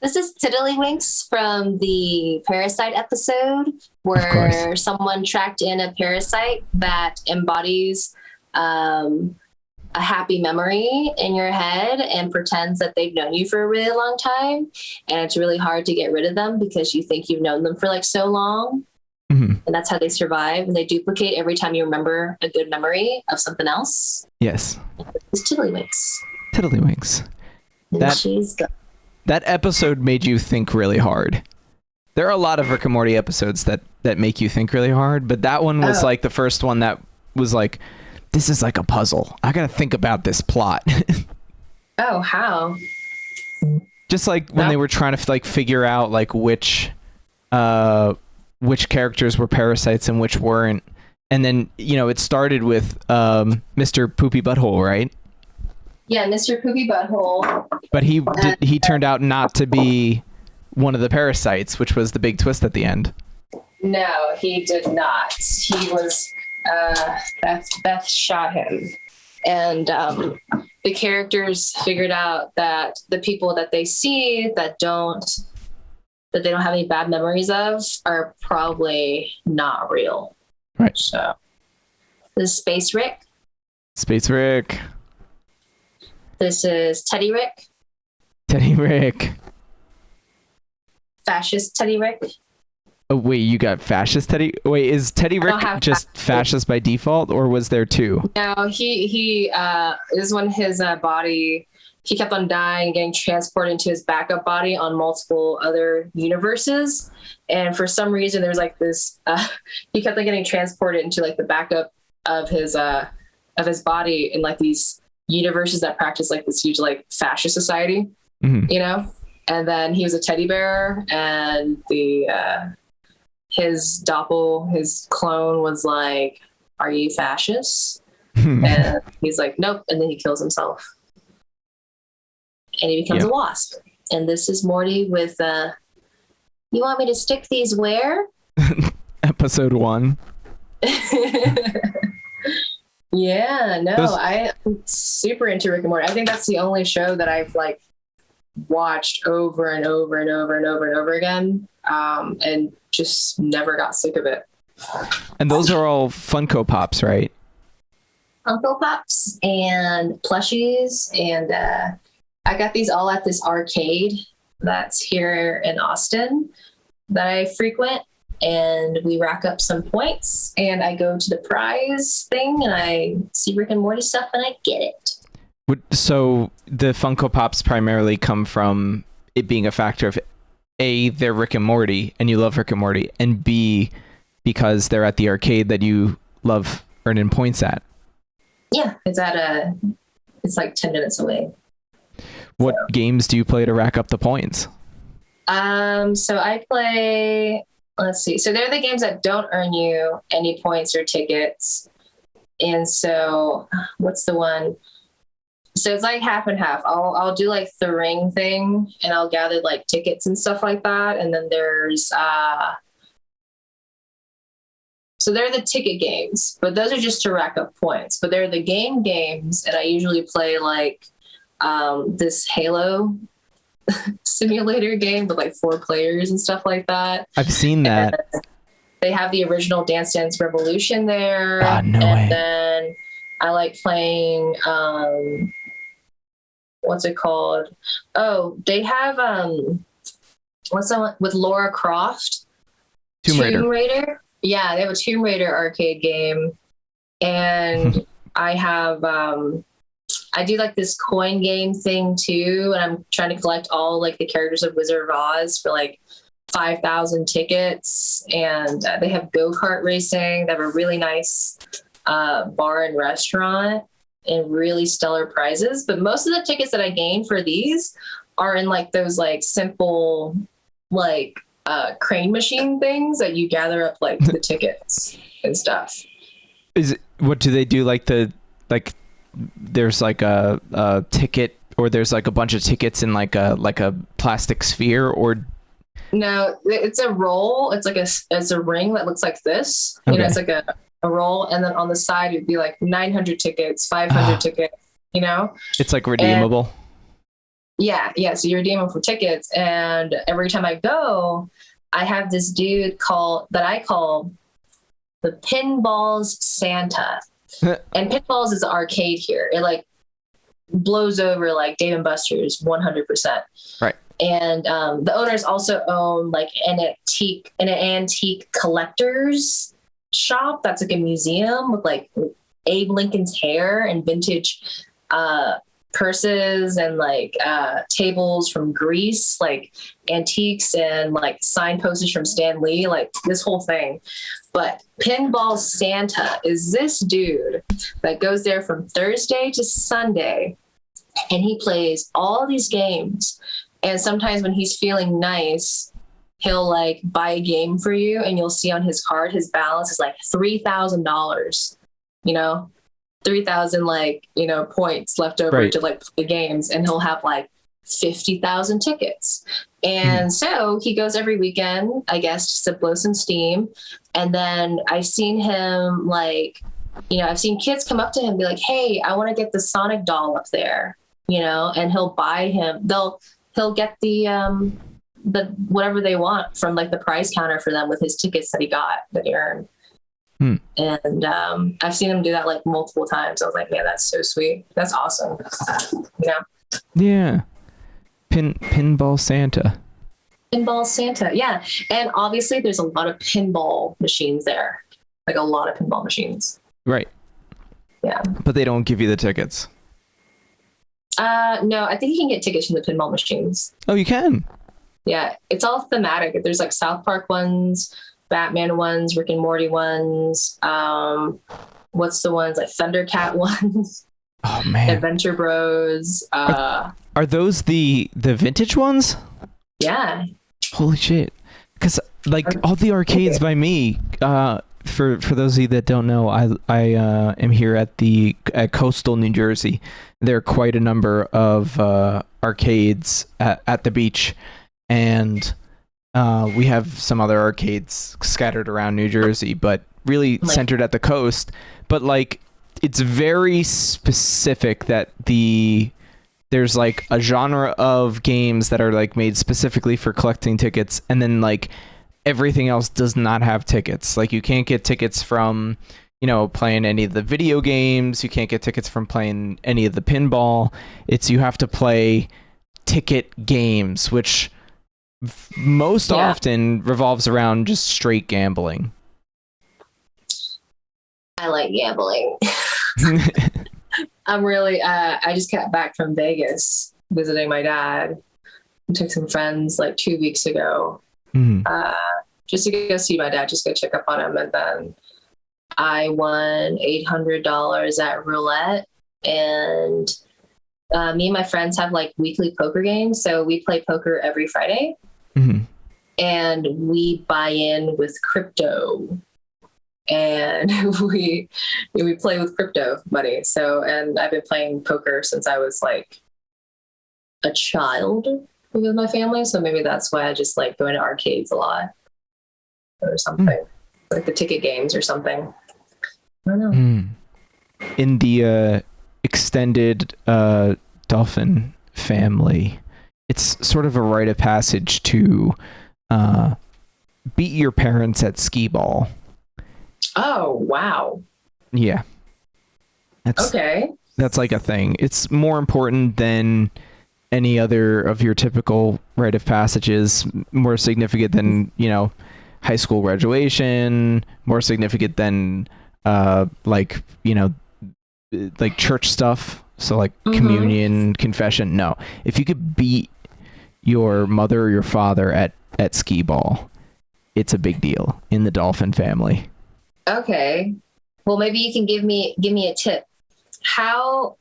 This is Tiddlywinks from the Parasite episode where someone tracked in a parasite that embodies a happy memory in your head and pretends that they've known you for a really long time. And it's really hard to get rid of them because you think you've known them for like so long. Mm-hmm. And that's how they survive. And they duplicate every time you remember a good memory of something else. Yes. It's Tiddlywinks. Tiddlywinks. That episode made you think really hard. There are a lot of Rick and Morty episodes that make you think really hard, but that one was like the first one that was like, this is like a puzzle. I gotta think about this plot. Oh, how? Just like when they were trying to like figure out like which characters were parasites and which weren't, and then it started with Mr. Poopy Butthole, right? Yeah, Mr. Poopy Butthole. But he turned out not to be one of the parasites, which was the big twist at the end. No, he did not. He was Beth shot him, and the characters figured out that the people that they see that they don't have any bad memories of are probably not real. Right. So this is Space Rick. Space Rick. This is Teddy Rick. Teddy Rick. Fascist Teddy Rick. Oh wait, you got fascist Teddy? Wait, is Teddy Rick just fascist by default, or was there two? No, he is when his body, he kept on dying and getting transported into his backup body on multiple other universes, and for some reason there's like this. He kept on getting transported into like the backup of his body in like these universes that practice like this huge like fascist society, And then he was a teddy bear, and his clone was like, "Are you fascist?" And he's like, "Nope," and then he kills himself, and he becomes a wasp. And this is Morty with, "You want me to stick these where?" Episode 1. Yeah, no, I'm super into Rick and Morty. I think that's the only show that I've like watched over and over and over and over and over again, and just never got sick of it. And those are all Funko Pops, right? Funko Pops and plushies, and I got these all at this arcade that's here in Austin that I frequent, and we rack up some points, and I go to the prize thing, and I see Rick and Morty stuff, and I get it. So the Funko Pops primarily come from it being a factor of A, they're Rick and Morty, and you love Rick and Morty, and B, because they're at the arcade that you love earning points at. Yeah, it's like 10 minutes away. What games do you play to rack up the points? So I play, let's see. So they're the games that don't earn you any points or tickets. And so what's the one? So it's like half and half. I'll do like the ring thing, and I'll gather like tickets and stuff like that. And then there's so they're the ticket games, but those are just to rack up points. But they're the games, and I usually play like this Halo simulator game with like 4 players and stuff like that. I've seen that. And they have the original Dance Dance Revolution there. No way. Then I like playing what's it called? Oh, they have what's that one with Laura Croft? Tomb Raider. Yeah, they have a Tomb Raider arcade game, and I have I do like this coin game thing too, and I'm trying to collect all like the characters of Wizard of Oz for like 5,000 tickets, and they have go-kart racing. They have a really nice bar and restaurant and really stellar prizes. But most of the tickets that I gain for these are in like those like simple like crane machine things that you gather up like the tickets and stuff. What do they do? Like there's like a ticket, or there's like a bunch of tickets in like a plastic sphere, or no, it's a roll. It's like it's a ring that looks like this. Okay. It's like a roll, and then on the side it'd be like 900 tickets, 500 tickets. It's like redeemable. And yeah. So you redeem them for tickets, and every time I go, I have this dude that I call the Pinballs Santa. And Pinballs is an arcade here. It like blows over like Dave and Buster's 100%. Right. And the owners also own like an antique collector's shop that's like a museum with like Abe Lincoln's hair and vintage purses and like tables from Greece, like antiques and like signed posters from Stan Lee, like this whole thing. But Pinball Santa is this dude that goes there from Thursday to Sunday, and he plays all these games. And sometimes when he's feeling nice, he'll like buy a game for you, and you'll see on his card his balance is like $3,000, you know, 3,000 like, you know, points left over to like play games, and he'll have like 50,000 tickets. And so he goes every weekend, I guess, to blow some steam. And then I've seen him like, you know, I've seen kids come up to him and be like, hey, I want to get the Sonic doll up there, you know, and he'll buy him. He'll get the whatever they want from like the prize counter for them with his tickets that he earned. And I've seen him do that like multiple times. I was like, man, that's so sweet. That's awesome. Yeah. Pinball Santa. Pinball Santa. Yeah. And obviously there's a lot of pinball machines there. Like a lot of pinball machines. Right. Yeah. But they don't give you the tickets. No, I think you can get tickets from the pinball machines. Oh, you can? Yeah. It's all thematic. There's like South Park ones, Batman ones, Rick and Morty ones. What's the ones like Thundercat ones? Oh man. Adventure Bros. Are those the vintage ones? Yeah. Holy shit. Because like all the arcades by me, for those of you that don't know, I am here at coastal New Jersey. There are quite a number of arcades at the beach, and we have some other arcades scattered around New Jersey, but really centered at the coast. But like, it's very specific that there's like a genre of games that are like made specifically for collecting tickets, and then like everything else does not have tickets. Like you can't get tickets from, you know, playing any of the video games. You can't get tickets from playing any of the pinball. You have to play ticket games, which most often revolves around just straight gambling. I like gambling. I'm really, I just got back from Vegas visiting my dad. I took some friends like 2 weeks ago, just to go see my dad, just go check up on him. And then I won $800 at roulette. And me and my friends have like weekly poker games. So we play poker every Friday. And we buy in with crypto. And we play with crypto money. So, and I've been playing poker since I was like a child with my family. So maybe that's why I just like going to arcades a lot or something, like the ticket games or something. I don't know. In the extended Dolphin family, it's sort of a rite of passage to beat your parents at skee ball. Oh, wow. Yeah. That's like a thing. It's more important than any other of your typical rite of passages, more significant than, you know, high school graduation, more significant than like, you know, like church stuff. So like communion, confession. No. If you could beat your mother or your father at skee ball, it's a big deal in the Dolphin family. Okay. Well, maybe you can give me a tip. How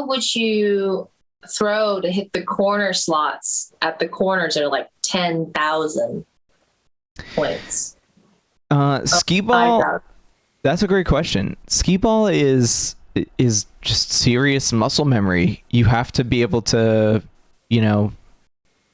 would you throw to hit the corner slots at the corners that are like 10,000 points? Skee ball. That's a great question. Skee ball is just serious muscle memory. You have to be able to, you know,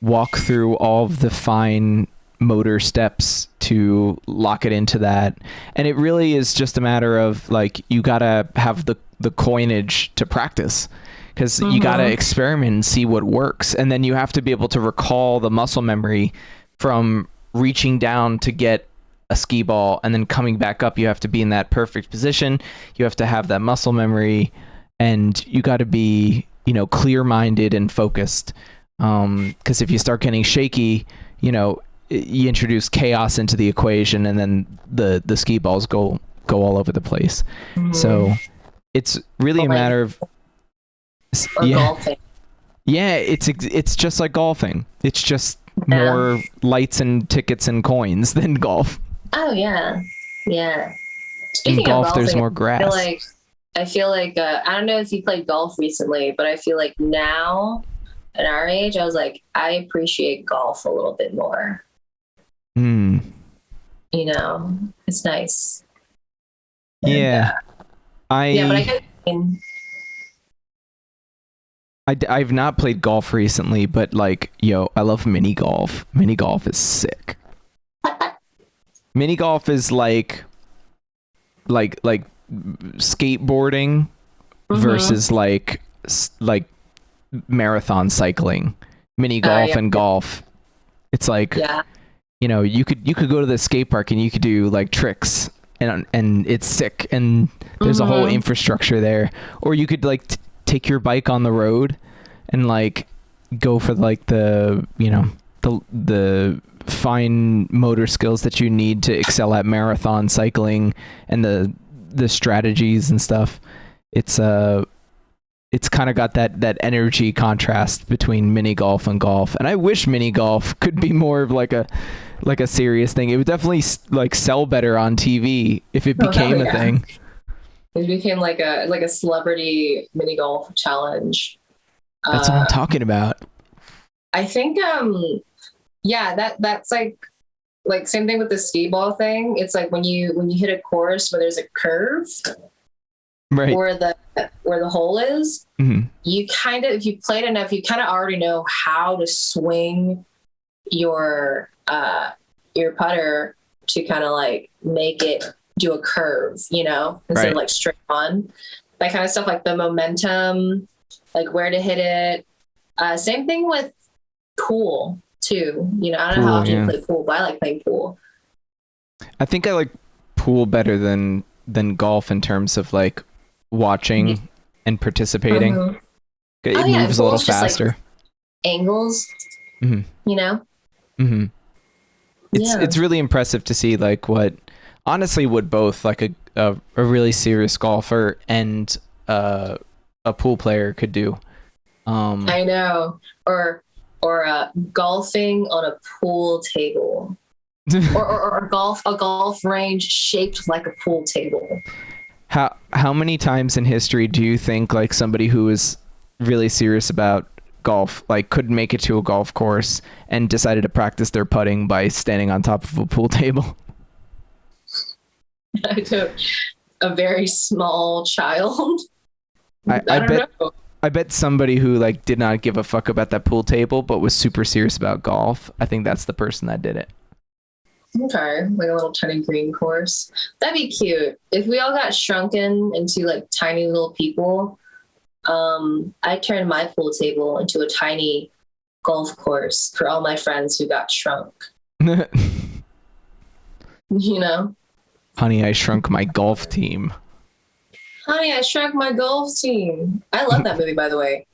walk through all of the fine motor steps to lock it into that. And it really is just a matter of like, you gotta have the coinage to practice, because you gotta experiment and see what works. And then you have to be able to recall the muscle memory from reaching down to get a skee ball and then coming back up. You have to be in that perfect position. You have to have that muscle memory, and you got to be, you know, clear-minded and focused Because if you start getting shaky, you introduce chaos into the equation, and then the skee balls go all over the place. Mm-hmm. So it's really a matter of golfing. Yeah, it's just like golfing. It's just more lights and tickets and coins than golf. Oh yeah. In golf, there's more grass. I feel like I don't know if you played golf recently, but I feel like now at our age, I was like, I appreciate golf a little bit more. It's nice. Yeah. But I've not played golf recently, but I love mini golf. Mini golf is sick. Mini golf is like skateboarding versus like marathon cycling. Mini golf and golf. It's like you could go to the skate park and you could do like tricks and it's sick, and there's a whole infrastructure there. Or you could like take your bike on the road and like go for like the fine motor skills that you need to excel at marathon cycling and the strategies and stuff. It's kind of got that energy contrast between mini golf and golf, and I wish mini golf could be more of like a serious thing. It would definitely like sell better on TV if it became a thing. It became like a celebrity mini golf challenge. That's what I'm talking about. I think that's like same thing with the skee ball thing. It's like when you hit a course where there's a curve, right, where the hole is, you kind of, if you played enough, you kind of already know how to swing your putter to kind of like make it do a curve, instead of like straight on. That kind of stuff, like the momentum, like where to hit it. Same thing with pool too. I don't know how often you play pool, but I like playing pool. I think I like pool better than golf in terms of like watching and participating. It moves a little faster. Like angles, It's really impressive to see like what both like a really serious golfer and a pool player could do. I know, or golfing on a pool table, or a golf range shaped like a pool table. How many times in history do you think like somebody who is really serious about golf like could make it to a golf course and decided to practice their putting by standing on top of a pool table? I took a very small child. I bet somebody who like did not give a fuck about that pool table but was super serious about golf, I think that's the person that did it. Okay, like a little tiny green course. That'd be cute. If we all got shrunken into like tiny little people, I turned my pool table into a tiny golf course for all my friends who got shrunk. Honey, I Shrunk My Golf Team. Honey, I Shrunk My Golf Team. I love that movie, by the way.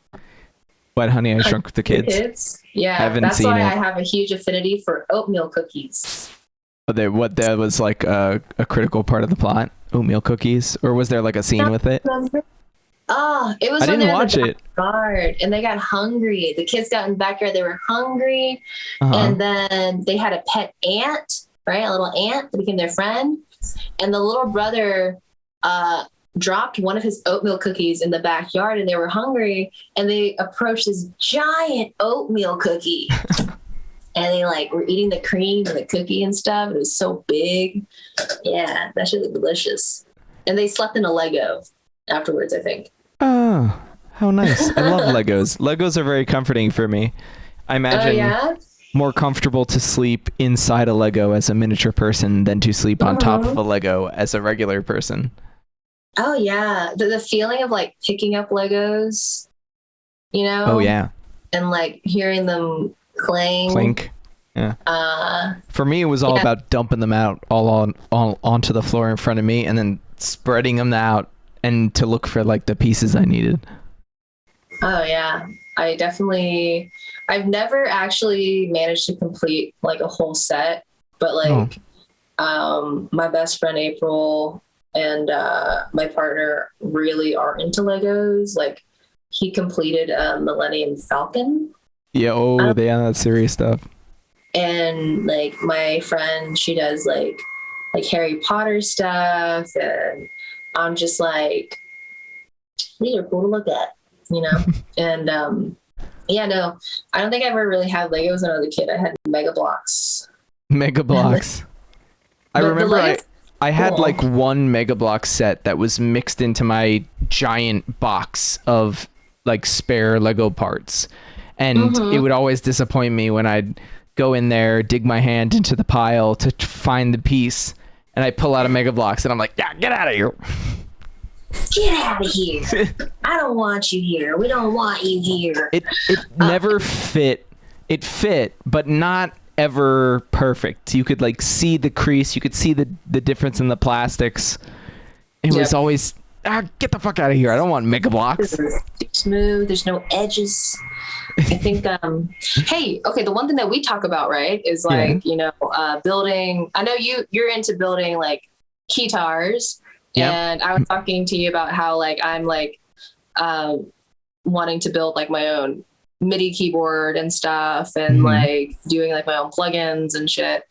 What, Honey, I Shrunk the Kids? Yeah, that's why I have a huge affinity for oatmeal cookies. That was like a critical part of the plot? Oatmeal cookies? Or was there like a scene with it? It was. I didn't watch it. Backyard, and they got hungry. The kids got in the backyard. They were hungry, and then they had a pet ant, right? A little ant that became their friend, and the little brother dropped one of his oatmeal cookies in the backyard, and they were hungry, and they approached this giant oatmeal cookie, and they like were eating the cream and the cookie and stuff. It was so big. Yeah, that should look delicious. And they slept in a Lego afterwards, I think. Oh, how nice. I love Legos. Legos are very comforting for me. I imagine more comfortable to sleep inside a Lego as a miniature person than to sleep on top of a Lego as a regular person. Oh, yeah. The feeling of like picking up Legos, Oh, yeah. And like hearing them clink. Yeah. For me, it was all about dumping them out all onto the floor in front of me and then spreading them out and to look for like the pieces I needed. Oh yeah, I definitely I've never actually managed to complete like a whole set, but like my best friend April and my partner really are into Legos. Like he completed Millennium Falcon. Yeah, they on that serious stuff. And like my friend, she does like Harry Potter stuff, and I'm just like, these are cool to look at, you know? And yeah, no, I don't think I ever really had Legos when I was a kid. I had Mega Bloks. I remember I had like one Mega Block set that was mixed into my giant box of like spare Lego parts. And it would always disappoint me when I'd go in there, dig my hand into the pile to find the piece, and I pull out a Mega Bloks, and I'm like, yeah, get out of here. Get out of here. I don't want you here. We don't want you here. It never fit. It fit, but not ever perfect. You could like see the crease. You could see the difference in the plastics. It was always, get the fuck out of here. I don't want Mega Bloks. Smooth. There's no edges. I think, hey, okay, the one thing that we talk about, right, is like, you know, building, I know you're into building like keytars, and I was talking to you about how like I'm like wanting to build like my own MIDI keyboard and stuff, and like doing like my own plugins and shit.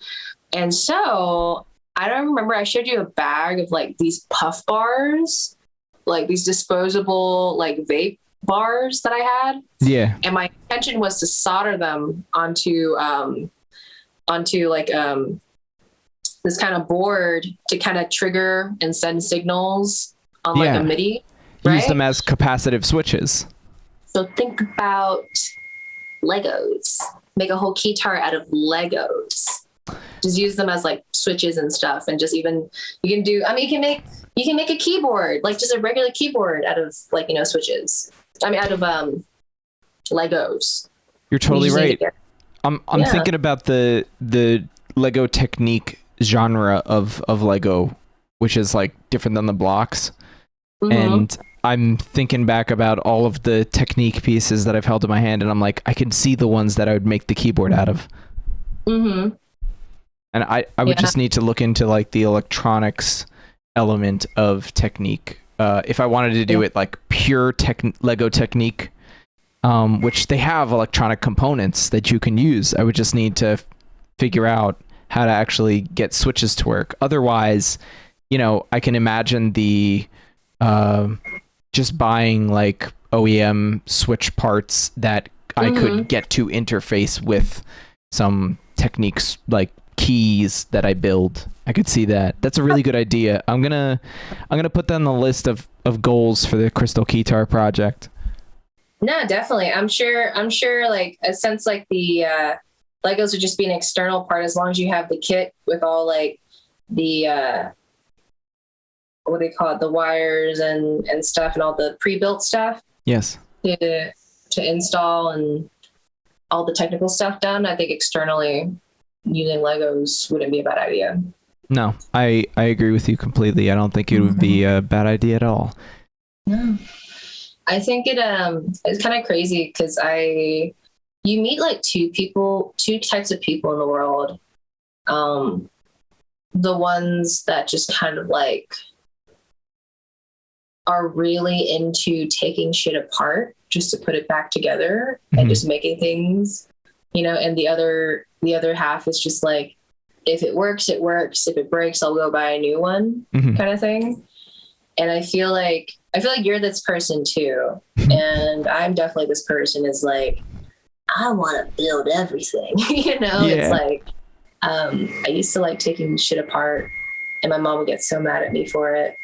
And so I don't remember, I showed you a bag of like these puff bars, like these disposable like vape bars that I had. Yeah. And my intention was to solder them onto like this kind of board to kind of trigger and send signals on like a MIDI. Right? Use them as capacitive switches. So think about Legos. Make a whole keytar out of Legos. Just use them as like switches and stuff, and just even you can make a keyboard, like just a regular keyboard out of like, you know, switches. I mean, out of Legos. You're totally right. I'm thinking about the Lego Technique genre of Lego, which is like different than the blocks. And I'm thinking back about all of the Technique pieces that I've held in my hand, and I'm like, I can see the ones that I would make the keyboard out of. And I would just need to look into like the electronics element of Technique. If I wanted to do it like pure Lego Technique, which they have electronic components that you can use, I would just need to figure out how to actually get switches to work. Otherwise, you know, I can imagine the just buying like OEM switch parts that I could get to interface with some Techniques like keys that I build. I could see that. That's a really good idea. I'm gonna put that on the list of goals for the Crystal Keytar project. No, definitely. I'm sure like since like the Legos would just be an external part, as long as you have the kit with all like the what do they call it, the wires and stuff, and all the pre-built stuff. Yes. To install and all the technical stuff done. I think externally using Legos wouldn't be a bad idea. No, I agree with you completely. I don't think it would be a bad idea at all. No, I think it's kind of crazy because you meet like two types of people in the world. The ones that just kind of like are really into taking shit apart just to put it back together and just making things, you know, and the other half is just like, if it works, it works. If it breaks, I'll go buy a new one, kind of thing. And I feel like you're this person too. And I'm definitely this person is like, I want to build everything, you know? Yeah. It's like, I used to like taking shit apart, and my mom would get so mad at me for it.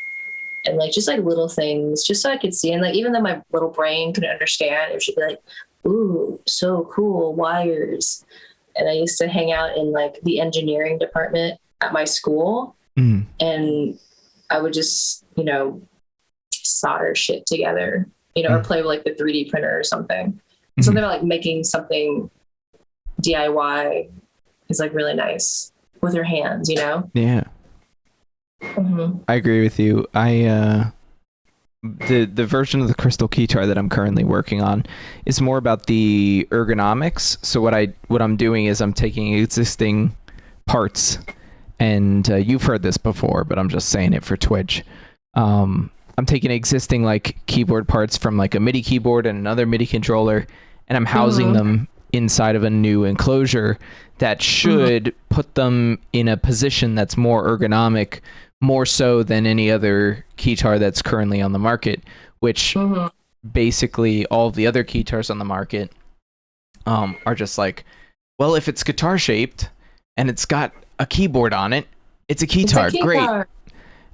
And like, just like little things, just so I could see. And like, even though my little brain couldn't understand, it should be like, ooh, so cool, wires. And I used to hang out in like the engineering department at my school. And I would just, you know, solder shit together, you know, or play with like the 3D printer or something. Something about like making something DIY is like really nice with your hands, you know? Yeah. I agree with you. I the version of the crystal keytar that I'm currently working on is more about the ergonomics. So what I'm doing is I'm taking existing parts, and you've heard this before, but I'm just saying it for Twitch. I'm taking existing like keyboard parts from like a MIDI keyboard and another MIDI controller, and I'm housing them inside of a new enclosure that should put them in a position that's more ergonomic, more so than any other keytar that's currently on the market, which basically all of the other keytars on the market are just like, well, if it's guitar shaped and it's got a keyboard on it, it's a keytar. Great.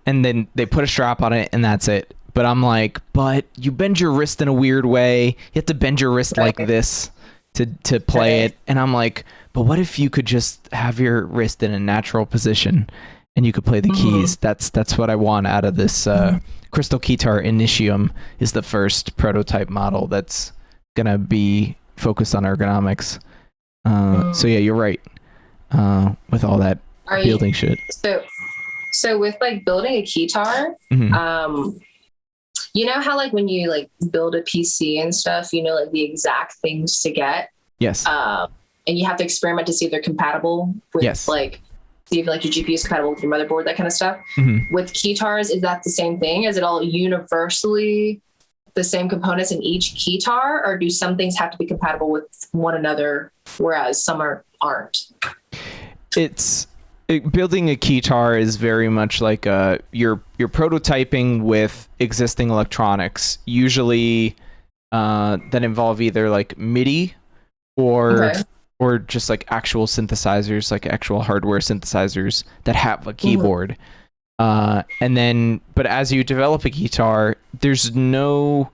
And then they put a strap on it and that's it. But I'm like, but you bend your wrist in a weird way. You have to bend your wrist like this to play it. And I'm like, but what if you could just have your wrist in a natural position and you could play the keys? That's what I want out of this Crystal Keytar Initium. Is the first prototype model that's gonna be focused on ergonomics. So yeah, you're right. With all that building shit. So with like building a keytar, you know how like when you like build a PC and stuff, you know, like the exact things to get. Yes. And you have to experiment to see if they're compatible with like, see if like your GPU is compatible with your motherboard, that kind of stuff. With keytars, is that the same thing? Is it all universally the same components in each keytar, or do some things have to be compatible with one another, whereas some aren't? Building a keytar is very much like you're prototyping with existing electronics, usually that involve either like MIDI or just like actual synthesizers, like actual hardware synthesizers that have a keyboard. And then, but as you develop a keytar, there's no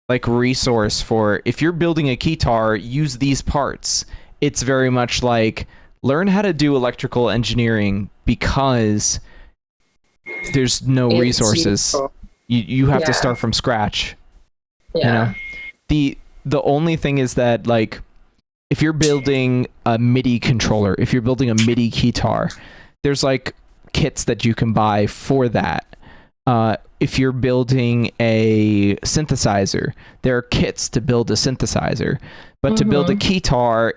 like resource for, if you're building a keytar, use these parts. It's very much like, learn how to do electrical engineering, because there's no resources. You have to start from scratch. You know, the only thing is that like, if you're building a MIDI controller, if you're building a MIDI keytar, there's like kits that you can buy for that. If you're building a synthesizer, there are kits to build a synthesizer. But to build a keytar,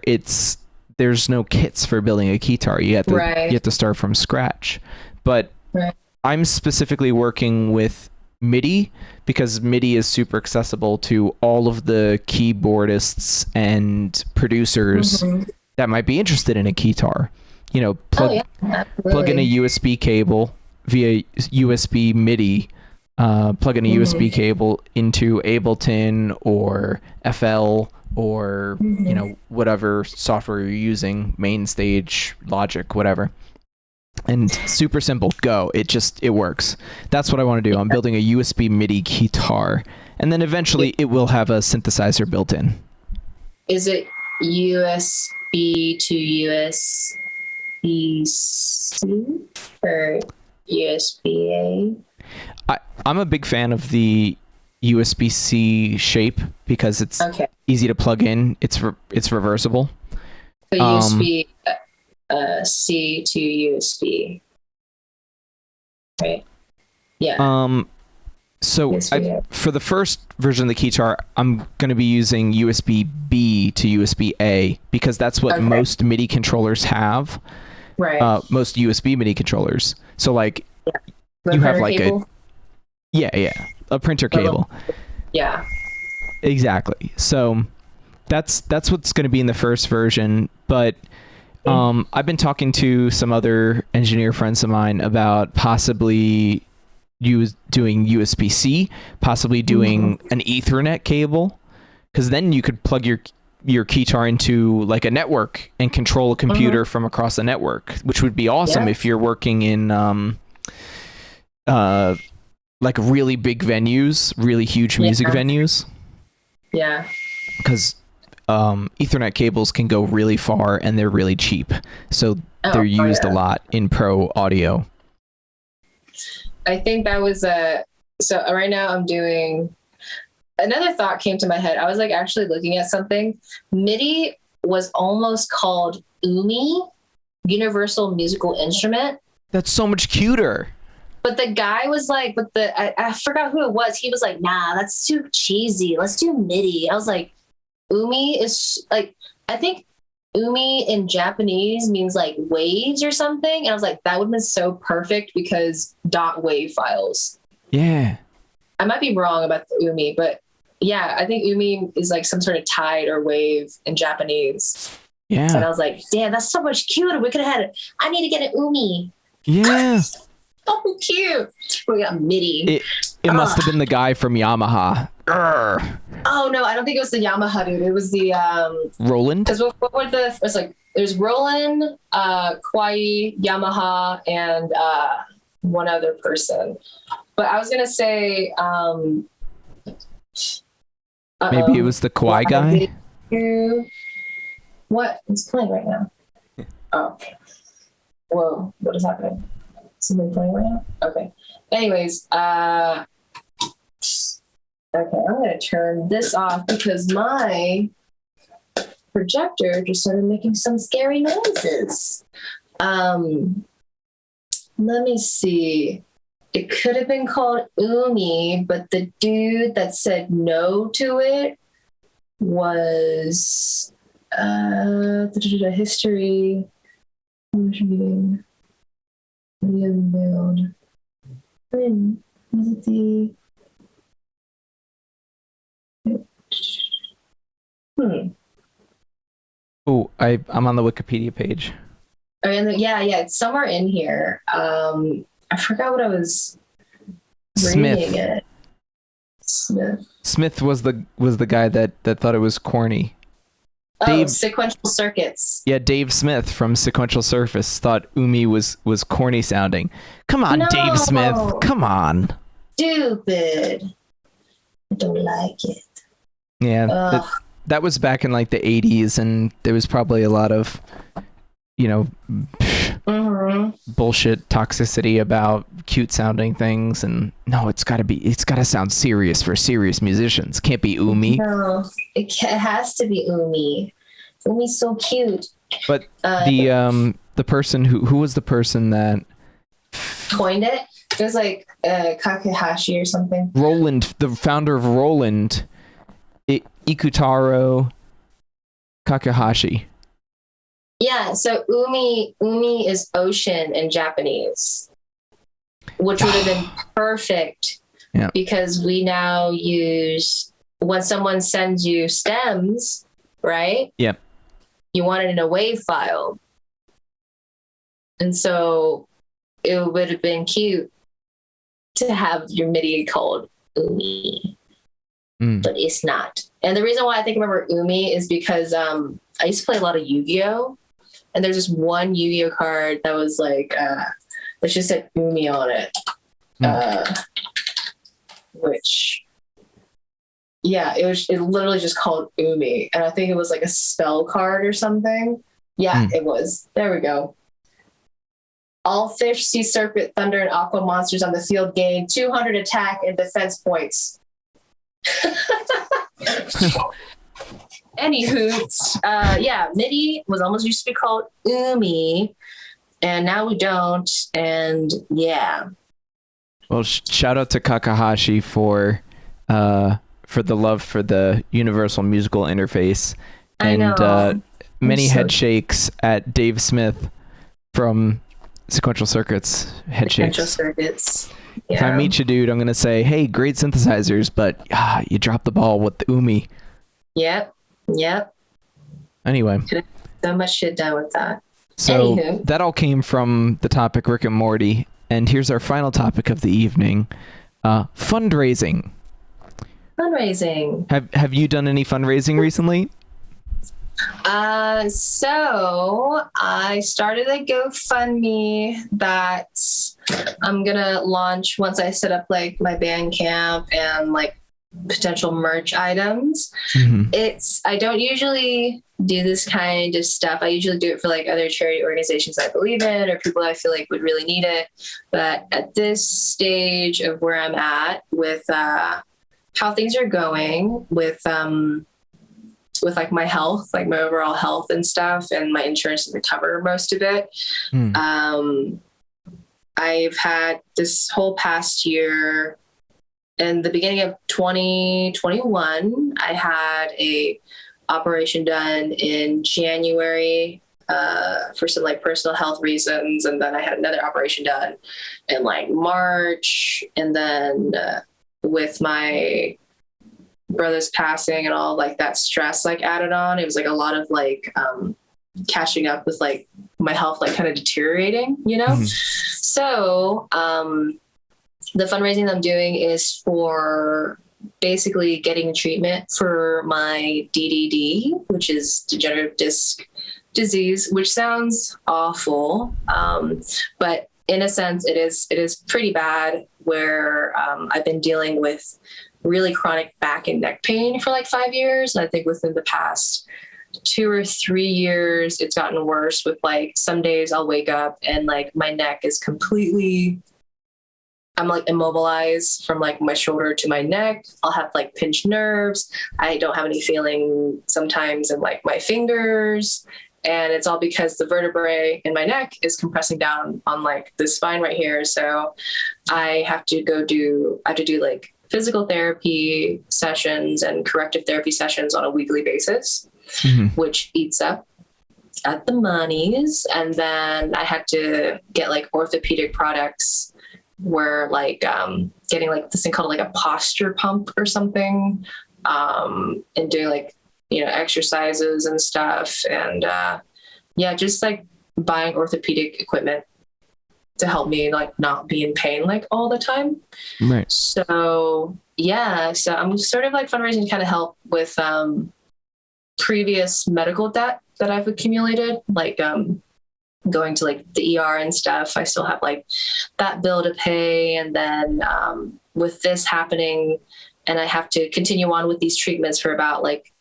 there's no kits for building a keytar. You have to start from scratch. But I'm specifically working with MIDI because MIDI is super accessible to all of the keyboardists and producers that might be interested in a keytar. You know, plug in a USB cable via USB MIDI, plug in a USB cable into Ableton or FL or, you know, whatever software you're using, Mainstage, Logic, whatever. And super simple, go. It works. That's what I want to do. I'm building a USB MIDI keytar, and then eventually it will have a synthesizer built in. Is it USB to USB-C or USB-A? I'm a big fan of the USB-C shape because it's easy to plug in. It's reversible. So USB C to USB, right? Yeah. So for the first version of the keytar, I'm going to be using USB-B to USB-A because that's what most MIDI controllers have. Right. Most USB MIDI controllers. So like you have like cable? A printer cable. Yeah. Exactly. So that's what's going to be in the first version, but I've been talking to some other engineer friends of mine about possibly doing USB-C, possibly doing an Ethernet cable, because then you could plug your keytar into like a network and control a computer from across the network, which would be awesome if you're working in like really big venues, really huge music venues. Yeah. Because Ethernet cables can go really far and they're really cheap. So they're used a lot in pro audio. I think that was so right now I'm doing, another thought came to my head. I was like actually looking at something. MIDI was almost called UMI, Universal Musical Instrument. That's so much cuter. But the guy was like, I forgot who it was. He was like, nah, that's too cheesy. Let's do MIDI. I was like, umi is like, I think umi in Japanese means like waves or something. And I was like, that would have been so perfect because dot wave files. Yeah. I might be wrong about the umi, but yeah, I think umi is like some sort of tide or wave in Japanese. Yeah. And I was like, damn, that's so much cuter. We could have had it. I need to get an umi. Yeah. So cute. We got MIDI. It must have been the guy from Yamaha. Urgh. Oh no, I don't think it was the Yamaha dude. It was the Roland. Because what were the? It's like there's Roland, Kwai, Yamaha, and one other person. But I was gonna say, maybe it was the Kwai guy. What is playing right now? Oh, whoa! What is happening? Somebody playing right now? Okay. Anyways, okay, I'm gonna turn this off because my projector just started making some scary noises. Let me see. It could have been called Umi, but the dude that said no to it was history. Meeting. Was it the Oh, I'm on the Wikipedia page. Yeah, it's somewhere in here. I forgot what I was reading it. Smith was the guy that thought it was corny. Sequential Circuits. Yeah, Dave Smith from Sequential Surface thought Umi was corny sounding. Come on, no. Dave Smith. Come on. Stupid. I don't like it. Yeah, that was back in like the 80s, and there was probably a lot of, bullshit toxicity about cute sounding things, and no, it's gotta sound serious for serious musicians. Can't be Umi. No, it has to be Umi. Umi's so cute. But the person who was the person that coined it? It was like Kakehashi or something. Roland, the founder of Roland, Ikutaro Kakehashi. Yeah, so umi is ocean in Japanese, which would have been perfect because we now use, when someone sends you stems, right? Yep. You want it in a WAV file. And so it would have been cute to have your MIDI called umi, but it's not. And the reason why I think I remember umi is because I used to play a lot of Yu-Gi-Oh! And there's just one Yu-Gi-Oh card that was like, let's just said Umi on it. Which, yeah, it literally just called Umi. And I think it was like a spell card or something. Yeah, it was. There we go. All fish, sea serpent, thunder, and aqua monsters on the field gain 200 attack and defense points. Anywho, MIDI was almost used to be called Umi, and now we don't. And yeah. Well, shout out to Kakehashi for the love for the universal musical interface, and many head shakes at Dave Smith from Sequential Circuits. Sequential Circuits. Yeah. If I meet you, dude, I'm gonna say, "Hey, great synthesizers, but you dropped the ball with the Umi." Yep. Anyway, so much shit done with that. So that all came from the topic Rick and Morty, and here's our final topic of the evening: fundraising. Have you done any fundraising recently? So I started a GoFundMe that I'm gonna launch once I set up like my Bandcamp and like potential merch items. I don't usually do this kind of stuff. I usually do it for like other charity organizations I believe in or people I feel like would really need it. But at this stage of where I'm at with how things are going with like my health, like my overall health and stuff, and my insurance doesn't cover most of it. I've had this whole past year, in the beginning of 2021, I had a operation done in January for some like personal health reasons, and then I had another operation done in like March, and then with my brother's passing and all like that stress like added on, it was like a lot of like catching up with like my health like kind of deteriorating, you know. So the fundraising that I'm doing is for basically getting treatment for my DDD, which is degenerative disc disease, which sounds awful, but in a sense it is pretty bad, where I've been dealing with really chronic back and neck pain for like 5 years. And I think within the past 2 or 3 years, it's gotten worse, with like some days I'll wake up and like my neck is completely, I'm like immobilized from like my shoulder to my neck. I'll have like pinched nerves. I don't have any feeling sometimes in like my fingers. And it's all because the vertebrae in my neck is compressing down on like the spine right here. So I have to do like physical therapy sessions and corrective therapy sessions on a weekly basis, which eats up at the monies. And then I had to get like orthopedic products, where like getting like this thing called like a posture pump or something, and doing like, you know, exercises and stuff. And just like buying orthopedic equipment to help me like not be in pain like all the time. Right. So I'm sort of like fundraising to kind of help with previous medical debt that I've accumulated, like going to like the ER and stuff. I still have like that bill to pay. And then with this happening, and I have to continue on with these treatments for about like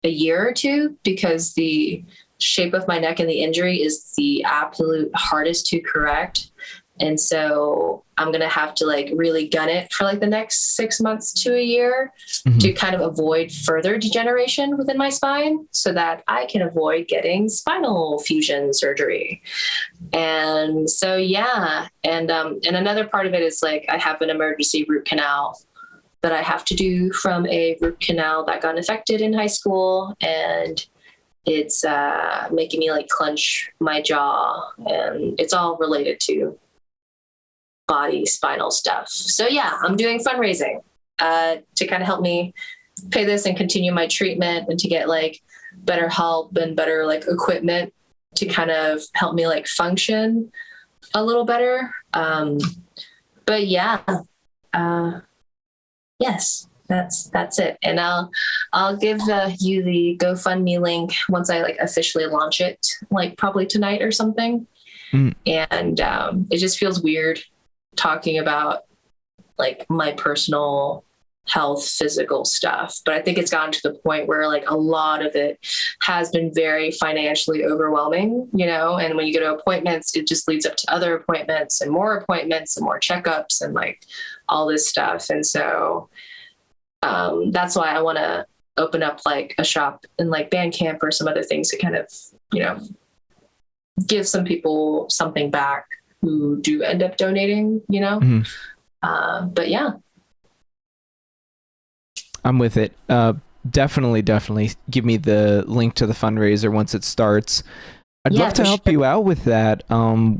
a year or two, because the shape of my neck and the injury is the absolute hardest to correct. And so I'm going to have to like really gun it for like the next 6 months to a year to kind of avoid further degeneration within my spine, so that I can avoid getting spinal fusion surgery. And so, and another part of it is like, I have an emergency root canal that I have to do from a root canal that got infected in high school. And it's making me like clench my jaw, and it's all related to body spinal stuff. So I'm doing fundraising to kind of help me pay this and continue my treatment, and to get like better help and better like equipment to kind of help me like function a little better. But yes, that's it. And I'll give you the GoFundMe link once I like officially launch it, like probably tonight or something. And it just feels weird talking about like my personal health, physical stuff. But I think it's gotten to the point where like a lot of it has been very financially overwhelming, you know, and when you go to appointments, it just leads up to other appointments and more checkups and like all this stuff. And so that's why I want to open up like a shop in like Bandcamp or some other things to kind of, you know, give some people something back who do end up donating, you know? But I'm with it. Definitely give me the link to the fundraiser once it starts. I'd love to help you out with that.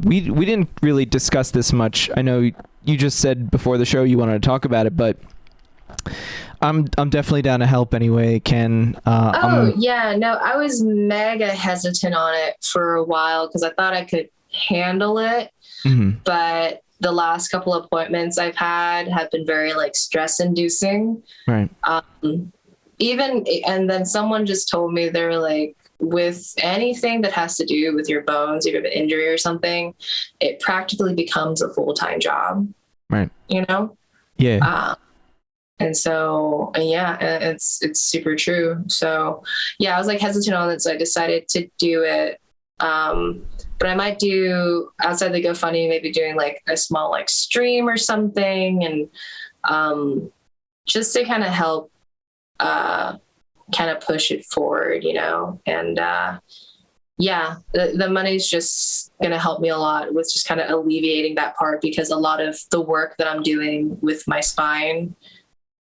We didn't really discuss this much. I know you just said before the show you wanted to talk about it, but I'm definitely down to help anyway, Ken. I was mega hesitant on it for a while because I thought I could handle it. But the last couple of appointments I've had have been very like stress inducing. Right. And then someone just told me, they're like, with anything that has to do with your bones, if you have an injury or something, it practically becomes a full-time job. Right. You know? Yeah. And so, it's super true. So I was like hesitant on it. So I decided to do it. But I might do outside the GoFundMe, maybe doing like a small like stream or something. And just to kind of help kind of push it forward, you know? And yeah, the money's just going to help me a lot with just kind of alleviating that part, because a lot of the work that I'm doing with my spine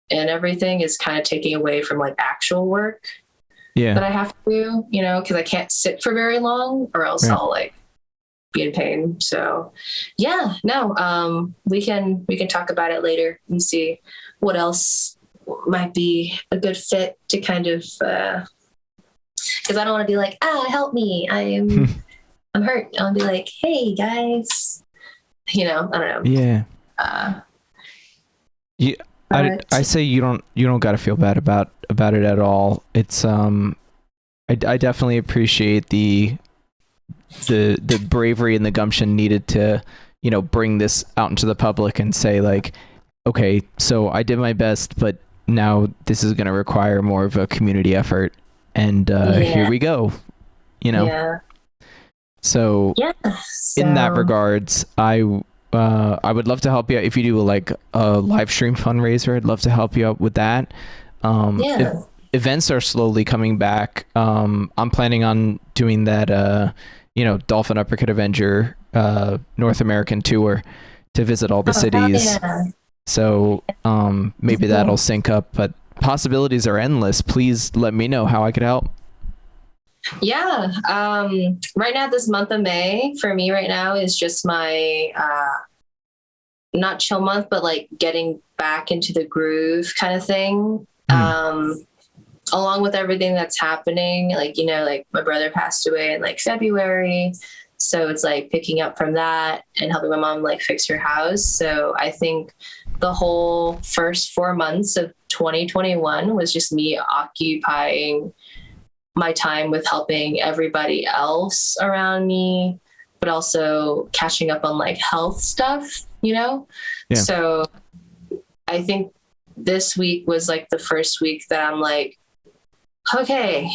and everything is kind of taking away from like actual work that I have to do, you know, because I can't sit for very long or else I'll like be in pain. So yeah, no, we can talk about it later and see what else might be a good fit to kind of, because I don't want to be like, help me, I'm hurt. I'll be like, hey guys, you know, I don't know. Yeah. I say you don't got to feel bad about it at all. It's I definitely appreciate the bravery and the gumption needed to, you know, bring this out into the public and say like, okay, so I did my best, but now this is going to require more of a community effort, and here we go, you know. So in that regards, I would love to help you out. If you do like a live stream fundraiser, I'd love to help you out with that. If events are slowly coming back, I'm planning on doing that, you know, Dolphin Uppercut Avenger North American tour to visit all the cities. So maybe that'll sync up, but possibilities are endless. Please let me know how I could help. Yeah. Right now, this month of May for me right now is just my, not chill month, but like getting back into the groove kind of thing. Along with everything that's happening, like, you know, like my brother passed away in like February. So it's like picking up from that and helping my mom like fix her house. So I think the whole first 4 months of 2021 was just me occupying my time with helping everybody else around me, but also catching up on like health stuff, you know? So I think this week was like the first week that I'm like, okay,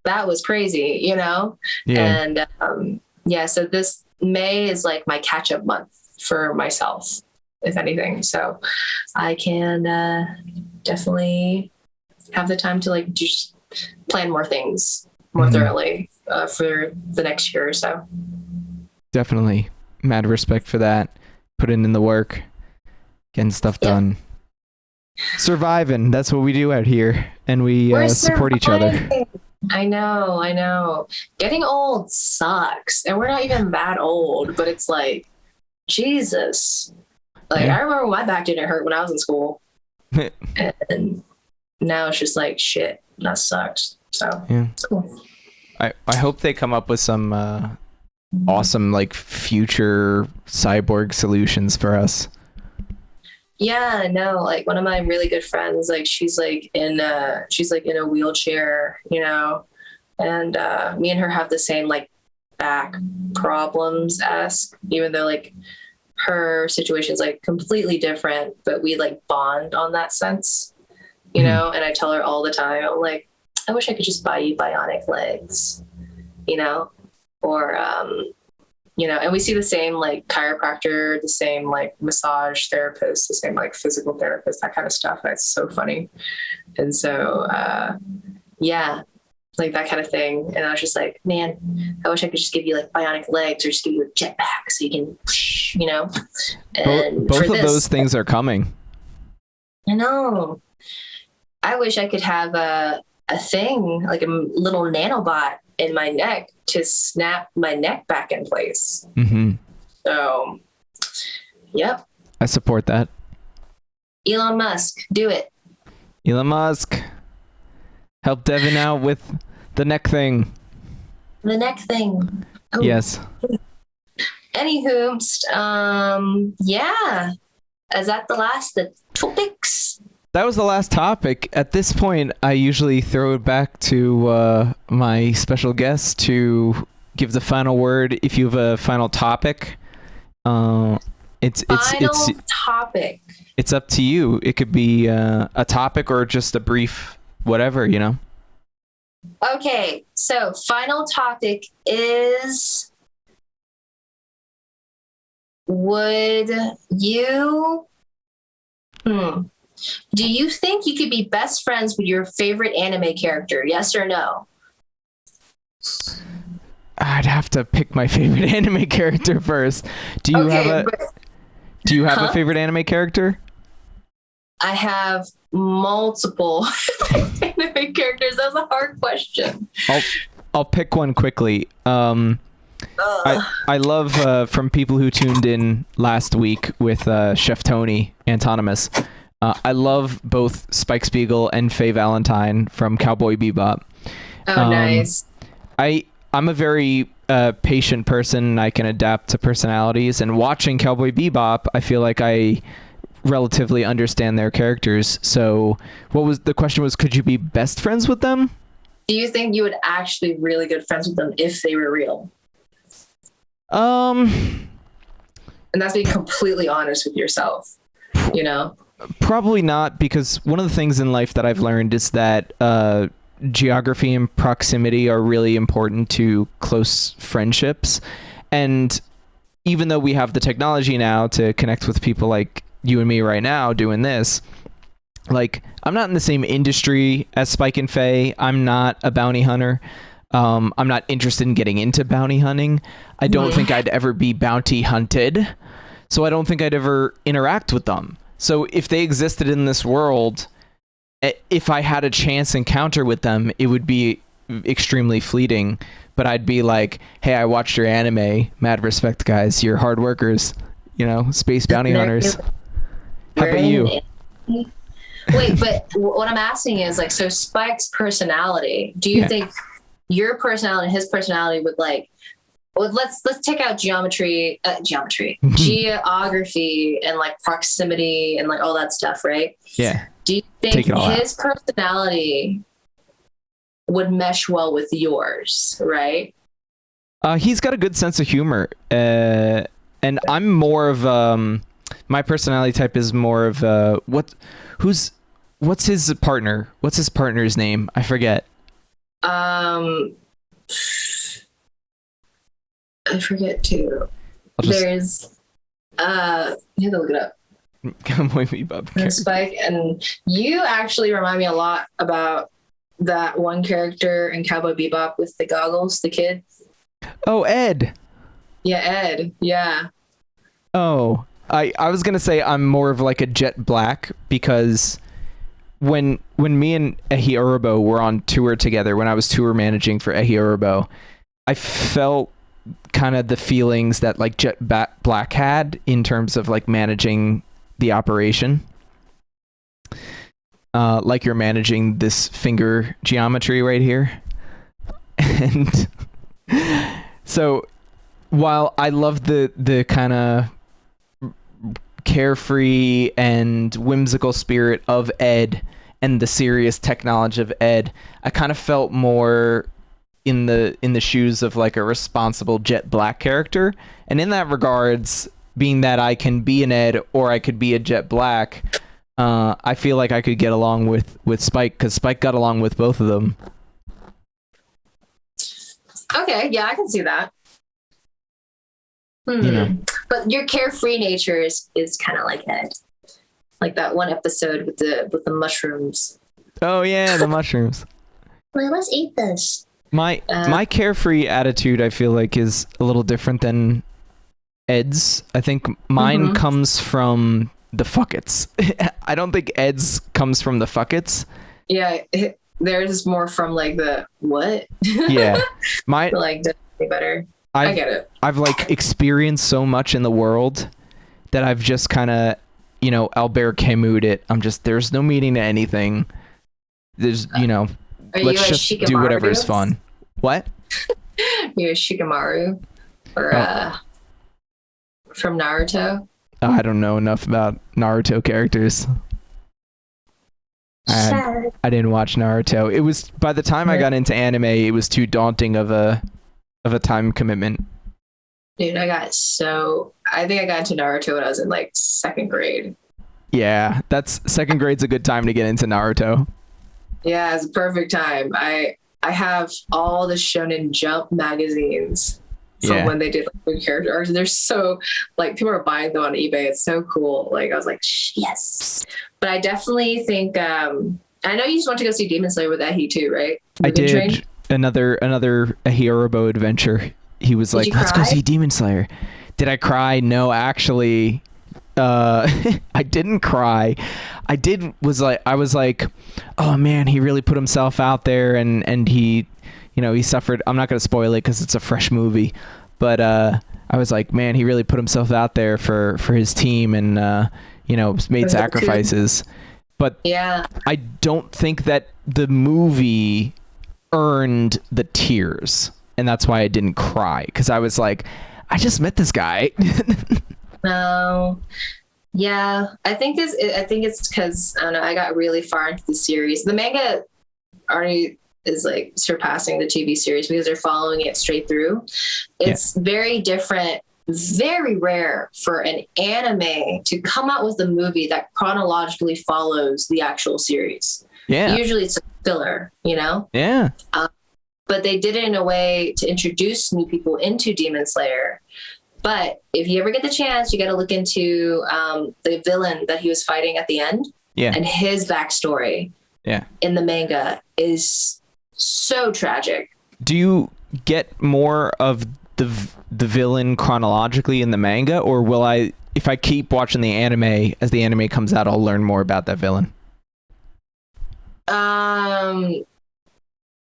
that was crazy, you know? And so this May is like my catch up month for myself, if anything. So I can definitely have the time to like just plan more things more thoroughly for the next year or so. Definitely. Mad respect for that. Putting in the work, getting stuff done. Surviving. That's what we do out here. And we support each other. I know. Getting old sucks. And we're not even that old, but it's like, Jesus. Like, I remember my back didn't hurt when I was in school. And now it's just like, shit, that sucks. So, it's cool. I hope they come up with some awesome, like, future cyborg solutions for us. Yeah, no, like one of my really good friends, like she's in a wheelchair, you know, and me and her have the same like back problems even though like her situation is like completely different, but we like bond on that sense, you know. And I tell her all the time, I'm like, I wish I could just buy you bionic legs, you know, or you know, and we see the same like chiropractor, the same like massage therapist, the same like physical therapist, that kind of stuff. That's so funny. And so, like that kind of thing. And I was just like, man, I wish I could just give you like bionic legs or just give you a jetpack so you can, you know. And both of those things are coming. I know. I wish I could have a thing, like a little nanobot in my neck to snap my neck back in place. So, yep. I support that. Elon Musk, do it. Elon Musk, help Devyn out with the neck thing. The neck thing. Oh. Yes. Anywho, yeah. Is that the last the topics? That was the last topic. At this point, I usually throw it back to my special guest to give the final word. If you have a final topic, it's topic. It's up to you. It could be a topic or just a brief whatever, you know. Okay, so final topic is: would you? Do you think you could be best friends with your favorite anime character? Yes or no? I'd have to pick my favorite anime character first. Do you have a favorite anime character? I have multiple anime characters. That was a hard question. I'll pick one quickly. I love from people who tuned in last week with Chef Tony Antonymous. I love both Spike Spiegel and Faye Valentine from Cowboy Bebop. Oh, nice. I'm a very patient person. I can adapt to personalities, and watching Cowboy Bebop, I feel like I relatively understand their characters. So the question was, could you be best friends with them? Do you think you would actually be really good friends with them if they were real? And that's being completely honest with yourself, you know? Probably not, because one of the things in life that I've learned is that geography and proximity are really important to close friendships. And even though we have the technology now to connect with people like you and me right now doing this, like, I'm not in the same industry as Spike and Faye. I'm not a bounty hunter. I'm not interested in getting into bounty hunting. I don't think I'd ever be bounty hunted. So I don't think I'd ever interact with them. So if they existed in this world, if I had a chance encounter with them, it would be extremely fleeting. But I'd be like, hey, I watched your anime. Mad respect, guys. You're hard workers. You know, space bounty hunters. How about you? Wait, but what I'm asking is, like, so Spike's personality, do you think your personality and his personality would, like, well, let's take out geography and, like, proximity and, like, all that stuff, right? Yeah. Do you think his personality would mesh well with yours, right? He's got a good sense of humor. And I'm more of my personality type is more of what's his partner? What's his partner's name? I forget. I forget too. There's you have to look it up. Cowboy Bebop. Spike, and you actually remind me a lot about that one character in Cowboy Bebop with the goggles, the kid. Oh, Ed. Yeah, Ed. Yeah. Oh, I was gonna say I'm more of like a Jet Black, because when me and Ehi Urobo were on tour together, when I was tour managing for Ehi Urobo, I felt kind of the feelings that like Jet Black had in terms of like managing the operation. Like you're managing this finger geometry right here. And so while I love the kind of carefree and whimsical spirit of Ed and the serious technology of Ed, I kind of felt more in the shoes of like a responsible Jet Black character. And in that regards, being that I can be an Ed or I could be a Jet Black, I feel like I could get along with Spike, because Spike got along with both of them. Okay, yeah, I can see that. You know. But your carefree nature is kind of like Ed, like that one episode with the mushrooms. Oh yeah, the mushrooms. Well, let's eat this. My carefree attitude, I feel like, is a little different than Ed's. I think mine comes from the fuckets. I don't think Ed's comes from the fuckets. Yeah, theirs is more from like the what? Yeah, my like definitely better. I get it. I've like experienced so much in the world that I've just kind of, you know, Albert Camus'd it. I'm just, there's no meaning to anything. There's, you know, let's just do whatever is fun. What? You're a Shikamaru or from Naruto. I don't know enough about Naruto characters. I didn't watch Naruto. It was, by the time I got into anime, it was too daunting of a time commitment. Dude, I think I got into Naruto when I was in like second grade. Yeah, second grade's a good time to get into Naruto. Yeah, it's a perfect time. I have all the Shonen Jump magazines from when they did like good character arcs. They're so, like, people are buying them on eBay. It's so cool. Like, I was like, yes. But I definitely think I know you just want to go see Demon Slayer with Ehi too, right? I did. another a Haribo adventure. He was like, "Let's go see Demon Slayer." Did I cry? No, actually, I didn't cry. I was like, oh man, he really put himself out there, and he, he suffered. I'm not gonna spoil it because it's a fresh movie, but I was like, man, he really put himself out there for his team, and made sacrifices. But yeah, I don't think that the movie earned the tears, and that's why I didn't cry, because I was like, I just met this guy. No. Yeah, I think it's because I don't know. I got really far into the series. The manga already is like surpassing the TV series because they're following it straight through. It's very different. Very rare for an anime to come out with a movie that chronologically follows the actual series. Yeah. Usually it's a filler, Yeah. But they did it in a way to introduce new people into Demon Slayer. But if you ever get the chance, you got to look into the villain that he was fighting at the end. Yeah. And his backstory. Yeah. In the manga is so tragic. Do you get more of the villain chronologically in the manga, or will I, if I keep watching the anime, as the anime comes out, I'll learn more about that villain?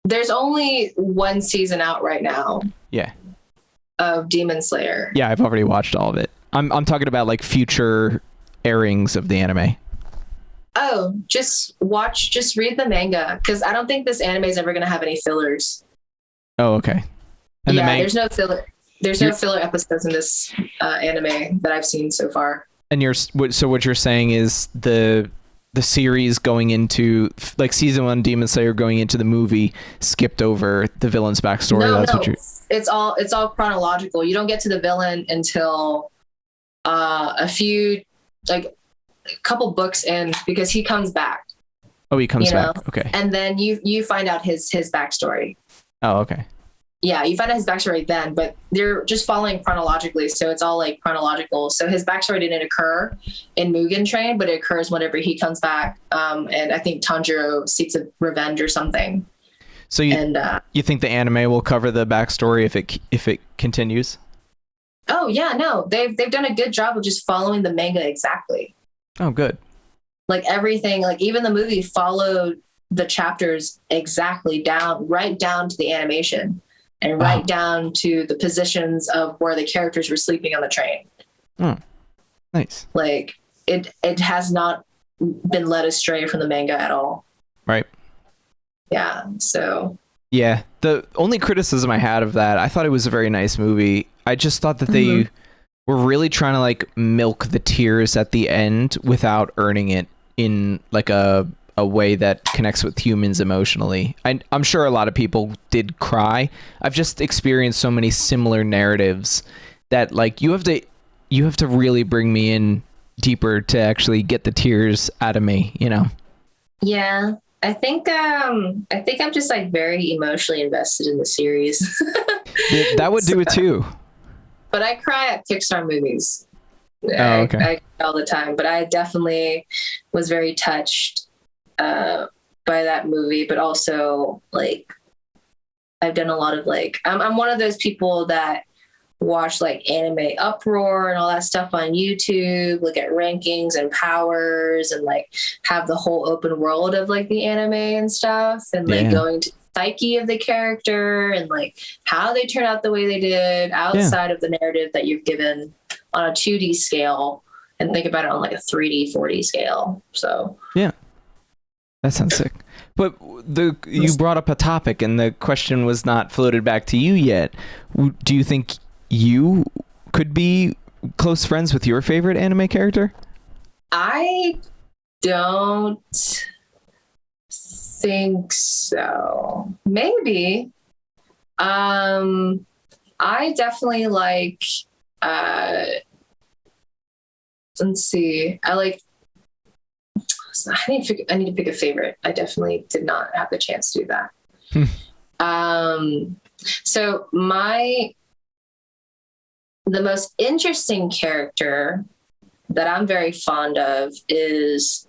There's only one season out right now. Yeah. Of Demon Slayer. Yeah, I've already watched all of it. I'm talking about like future airings of the anime. Oh, just read the manga, because I don't think this anime is ever going to have any fillers. Oh, okay. And there's no filler. There's no filler episodes in this anime that I've seen so far. And what you're saying is the series going into like season 1 Demon Slayer going into the movie skipped over the villain's backstory. No. It's all chronological. You don't get to the villain until a couple books in, because he comes back. Oh, he comes back. Okay. And then you find out his backstory. Oh, okay. Yeah, you find out his backstory then, but they're just following chronologically, so it's all like chronological. So his backstory didn't occur in Mugen Train, but it occurs whenever he comes back. And I think Tanjiro seeks a revenge or something. So you think the anime will cover the backstory if it continues? Oh yeah, no, they've done a good job of just following the manga exactly. Oh, good. Like everything, like even the movie followed the chapters exactly right down to the animation. And right down to the positions of where the characters were sleeping on the train. Oh, nice. Like it has not been led astray from the manga at all. Right. Yeah. So. Yeah. The only criticism I had of that, I thought it was a very nice movie. I just thought that they were really trying to like milk the tears at the end without earning it in like a way that connects with humans emotionally. I'm sure a lot of people did cry. I've just experienced so many similar narratives that like you have to really bring me in deeper to actually get the tears out of me, Yeah. I think I'm just like very emotionally invested in the series. That would do it too. But I cry at Pixar movies. Oh, okay. I all the time, but I definitely was very touched by that movie, but also like I've done a lot of like I'm one of those people that watch like anime uproar and all that stuff on YouTube, look at rankings and powers, and like have the whole open world of like the anime and stuff, and like going to the psyche of the character and like how they turn out the way they did outside of the narrative that you've given on a 2D scale, and think about it on like a 3D 4D scale. So yeah. That sounds sick. But you brought up a topic, and the question was not floated back to you yet. Do you think you could be close friends with your favorite anime character? I don't think so. Maybe. I definitely like. Let's see. I need to pick a favorite. I definitely did not have the chance to do that. So the most interesting character that I'm very fond of is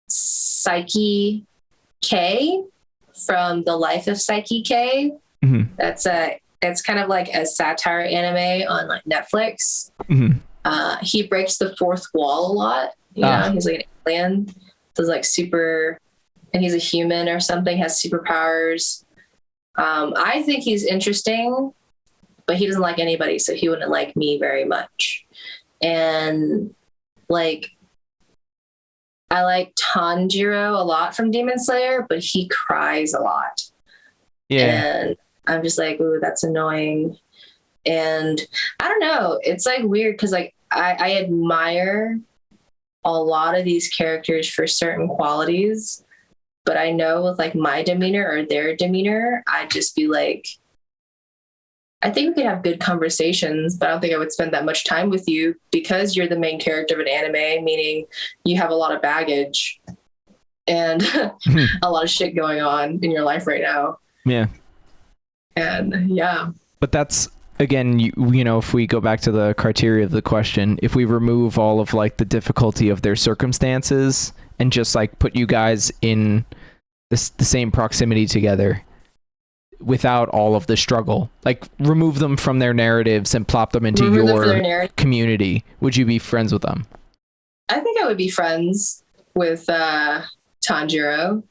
Psyche K from The Life of Psyche K. Mm-hmm. It's kind of like a satire anime on like Netflix. Mm-hmm. He breaks the fourth wall a lot. You know, he's like an alien. Does like super, and he's a human or something, has superpowers. I think he's interesting, but he doesn't like anybody, so he wouldn't like me very much. And like, I like Tanjiro a lot from Demon Slayer, but he cries a lot. Yeah. And I'm just like, ooh, that's annoying. And I don't know. It's like weird because like I admire a lot of these characters for certain qualities, but I know with like my demeanor or their demeanor, I'd just be like, I think we could have good conversations, but I don't think I would spend that much time with you because you're the main character of an anime, meaning you have a lot of baggage and a lot of shit going on in your life right now. Yeah. And yeah. But that's, again, you know, if we go back to the criteria of the question, if we remove all of like the difficulty of their circumstances and just like put you guys in the same proximity together without all of the struggle, like remove them from their narratives and plop them into your community, would you be friends with them? I think I would be friends with Tanjiro.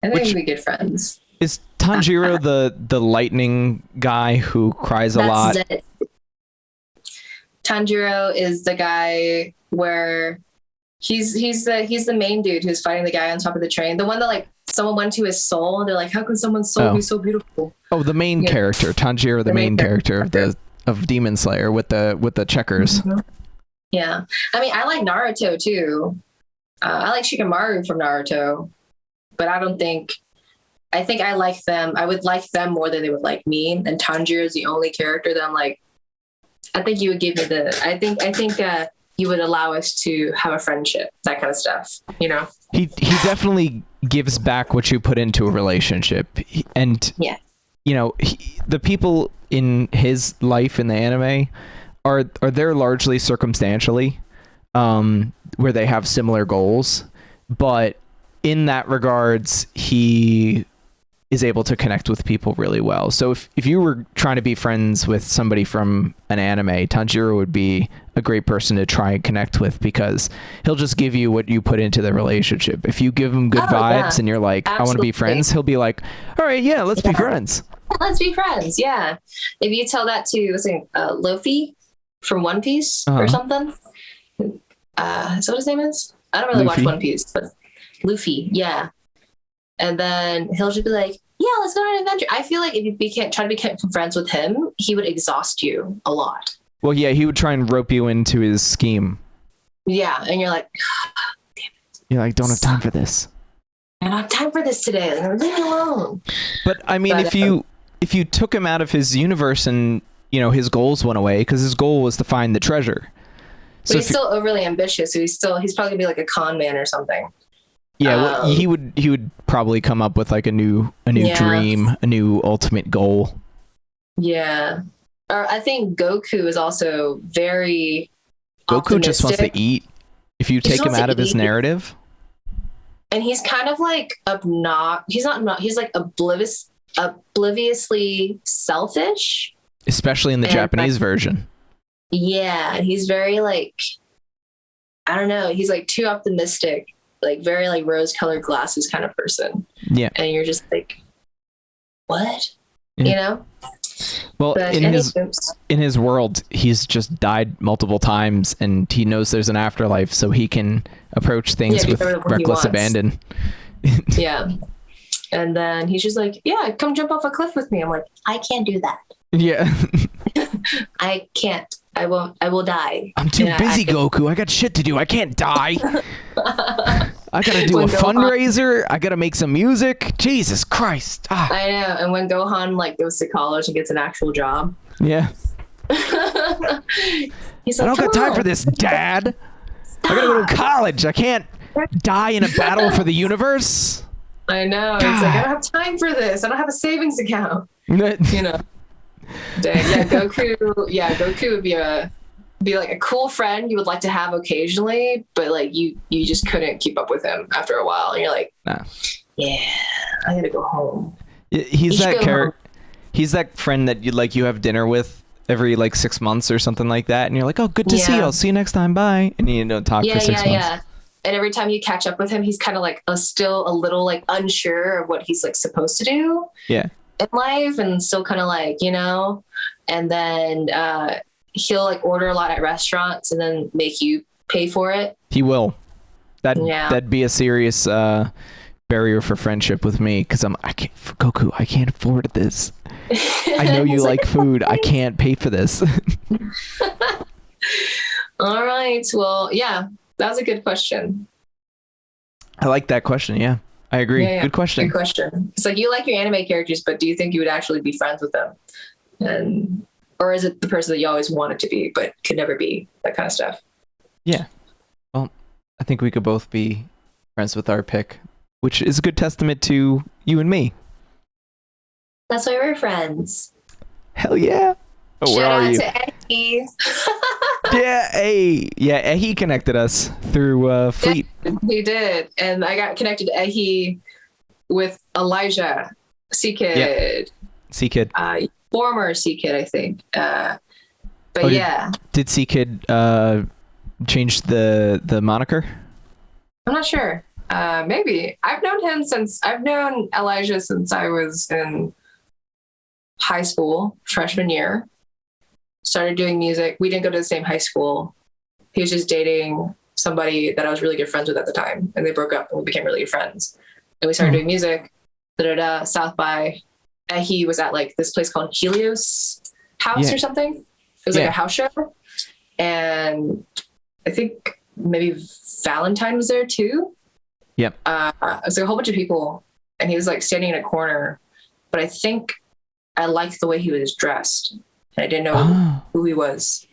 I think we'd be good friends. Is Tanjiro the lightning guy who cries a lot? It. Tanjiro is the guy where he's the main dude who's fighting the guy on top of the train. The one that like someone went to his soul and they're like, how can someone's soul be so beautiful? Oh, the main character, Tanjiro, the main character of Demon Slayer with the checkers. Mm-hmm. Yeah. I mean, I like Naruto too. I like Shikamaru from Naruto, but I think I like them. I would like them more than they would like me. And Tanjiro is the only character that I'm like, I think you would give me I think you would allow us to have a friendship, that kind of stuff, you know? He definitely gives back what you put into a relationship. And, you know, the people in his life in the anime are there largely circumstantially, where they have similar goals. But in that regards, he is able to connect with people really well. So if you were trying to be friends with somebody from an anime, Tanjiro would be a great person to try and connect with because he'll just give you what you put into the relationship. If you give him good vibes and you're like, I want to be friends, he'll be like, all right, yeah, let's be friends. Let's be friends, yeah. If you tell that to, let's say, Luffy from One Piece or something. Is that what his name is? I don't really watch One Piece, but Luffy, yeah. And then he'll just be like, yeah, let's go on an adventure. I feel like if you try to become friends with him, he would exhaust you a lot. Well, yeah, he would try and rope you into his scheme. Yeah, and you're like, damn it. You're like, don't have time for this. I don't have time for this today. Like, leave me alone. But I mean, if you took him out of his universe and, you know, his goals went away, because his goal was to find the treasure. But he's still overly ambitious, so he's probably gonna be like a con man or something. Yeah, well, he would probably come up with like a new dream, a new ultimate goal. Yeah. Or I think Goku is also very Goku optimistic. Just wants to eat. If you take him out of his narrative. And he's kind of like he's like obliviously selfish. Especially in the Japanese version. Yeah, he's very like, I don't know, he's like too optimistic. Like very like rose-colored glasses kind of person. Yeah. And you're just like, what? Yeah. You know? Well, in his world, he's just died multiple times and he knows there's an afterlife, so he can approach things with reckless abandon. Yeah. And then he's just like, yeah, come jump off a cliff with me. I'm like, I can't do that. Yeah. I can't. I won't. I will die. I'm too busy, Goku. I got shit to do. I can't die. I gotta do a fundraiser. I gotta make some music. Jesus Christ. I know. And when Gohan like goes to college and gets an actual job. Yeah. He's like, I don't got time for this, Dad. I gotta go to college. I can't die in a battle for the universe. I know. God. It's like, I don't have time for this. I don't have a savings account. You know. Dang, yeah, Goku would be like a cool friend you would like to have occasionally, but like you just couldn't keep up with him after a while, and you're like, nah. Yeah, I gotta go home. He's that character. He's that friend that you have dinner with every 6 months or something like that, and you're like, oh, good to see you. I'll see you next time. Bye. And you don't talk for 6 months. Yeah. And every time you catch up with him, he's kind of still a little unsure of what he's supposed to do. Yeah. In life, and still kind of and then he'll order a lot at restaurants and then make you pay for it. He will. That'd be a serious barrier for friendship with me, because Goku, I can't afford this. I know you like food. I can't pay for this. All right. Well, yeah, that was a good question. I like that question. Yeah, I agree. Yeah. Good question. Good question. It's you like your anime characters, but do you think you would actually be friends with them? Or is it the person that you always wanted to be, but could never be? That kind of stuff. Yeah. Well, I think we could both be friends with our pick, which is a good testament to you and me. That's why we're friends. Hell yeah. Oh, where are you? Shout out to Ehi. Yeah, hey. Yeah, Ehi connected us through Fleet. He did. And I got connected to Ehi with Elijah, C-Kid. Yep. C-Kid. Former C-Kid, I think. But yeah. Did C-Kid change the moniker? I'm not sure. Maybe. I've known Elijah since I was in high school, freshman year. Started doing music. We didn't go to the same high school. He was just dating somebody that I was really good friends with at the time, and they broke up and we became really good friends. And we started doing music. South by. And he was at this place called Helios House or something. It was a house show. And I think maybe Valentine was there too. Yep. It was a whole bunch of people, and he was standing in a corner, but I think I liked the way he was dressed. And I didn't know who he was.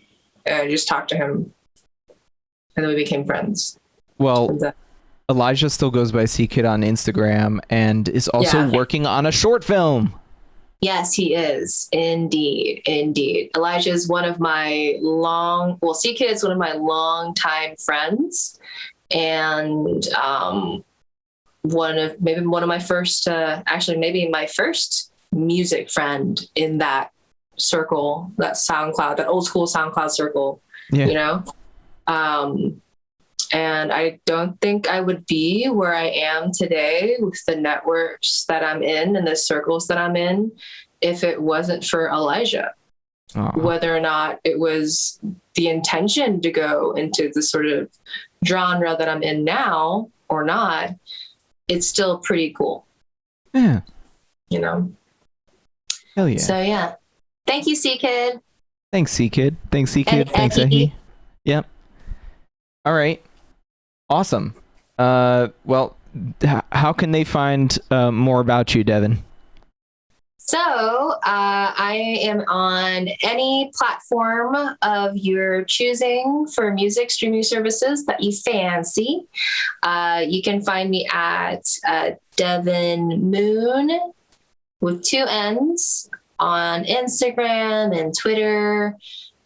And I just talked to him, and then we became friends. Well, Elijah still goes by C-Kid on Instagram and is also working on a short film. Yes, he is. Indeed. Elijah is one of my C-Kid is one of my longtime friends. And one of my first, maybe my first music friend in that circle, that old school SoundCloud circle, and I don't think I would be where I am today with the networks that I'm in and the circles that I'm in if it wasn't for Elijah. Whether or not it was the intention to go into the sort of genre that I'm in now or not, it's still pretty cool. Yeah. Hell yeah. So yeah. Thank you, C-Kid. Thanks, C-Kid. Thanks, Ehi. Yep. All right. Awesome. Well, how can they find more about you, Devyn? So I am on any platform of your choosing for music streaming services that you fancy. You can find me at Devyn Moon with 2 N's on Instagram and Twitter.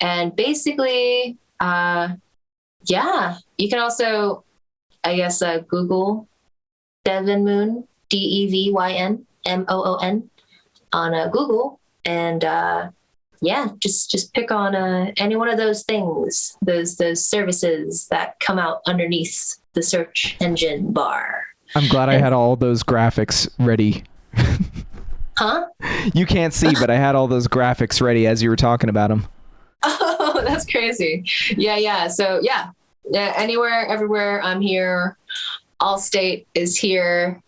And basically, you can also, Google Devyn Moon, Devyn Moon on Google, and just pick on any one of those things, those services that come out underneath the search engine bar. I'm glad I had all those graphics ready. Huh? You can't see, but I had all those graphics ready as you were talking about them. Oh, that's crazy. Yeah. So anywhere, everywhere, I'm here. Allstate is here.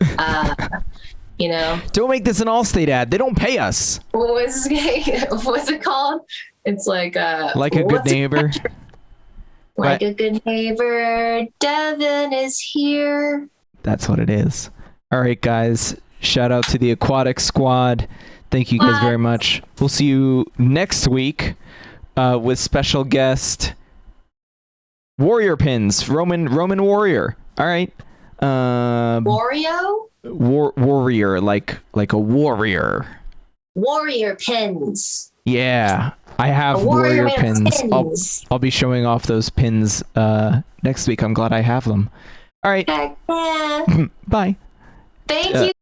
Don't make this an Allstate ad. They don't pay us. What's it called? It's like a good neighbor. Like a good neighbor. Devyn is here. That's what it is. All right, guys. Shout out to the Aquatic Squad. Thank you guys very much. We'll see you next week with special guest Warrior Pins, Roman Warrior. All right. Wario? Warrior, like a warrior. Warrior Pins. Yeah, I have warrior pins. I'll be showing off those pins next week. I'm glad I have them. All right. Heck yeah. Bye. Thank you.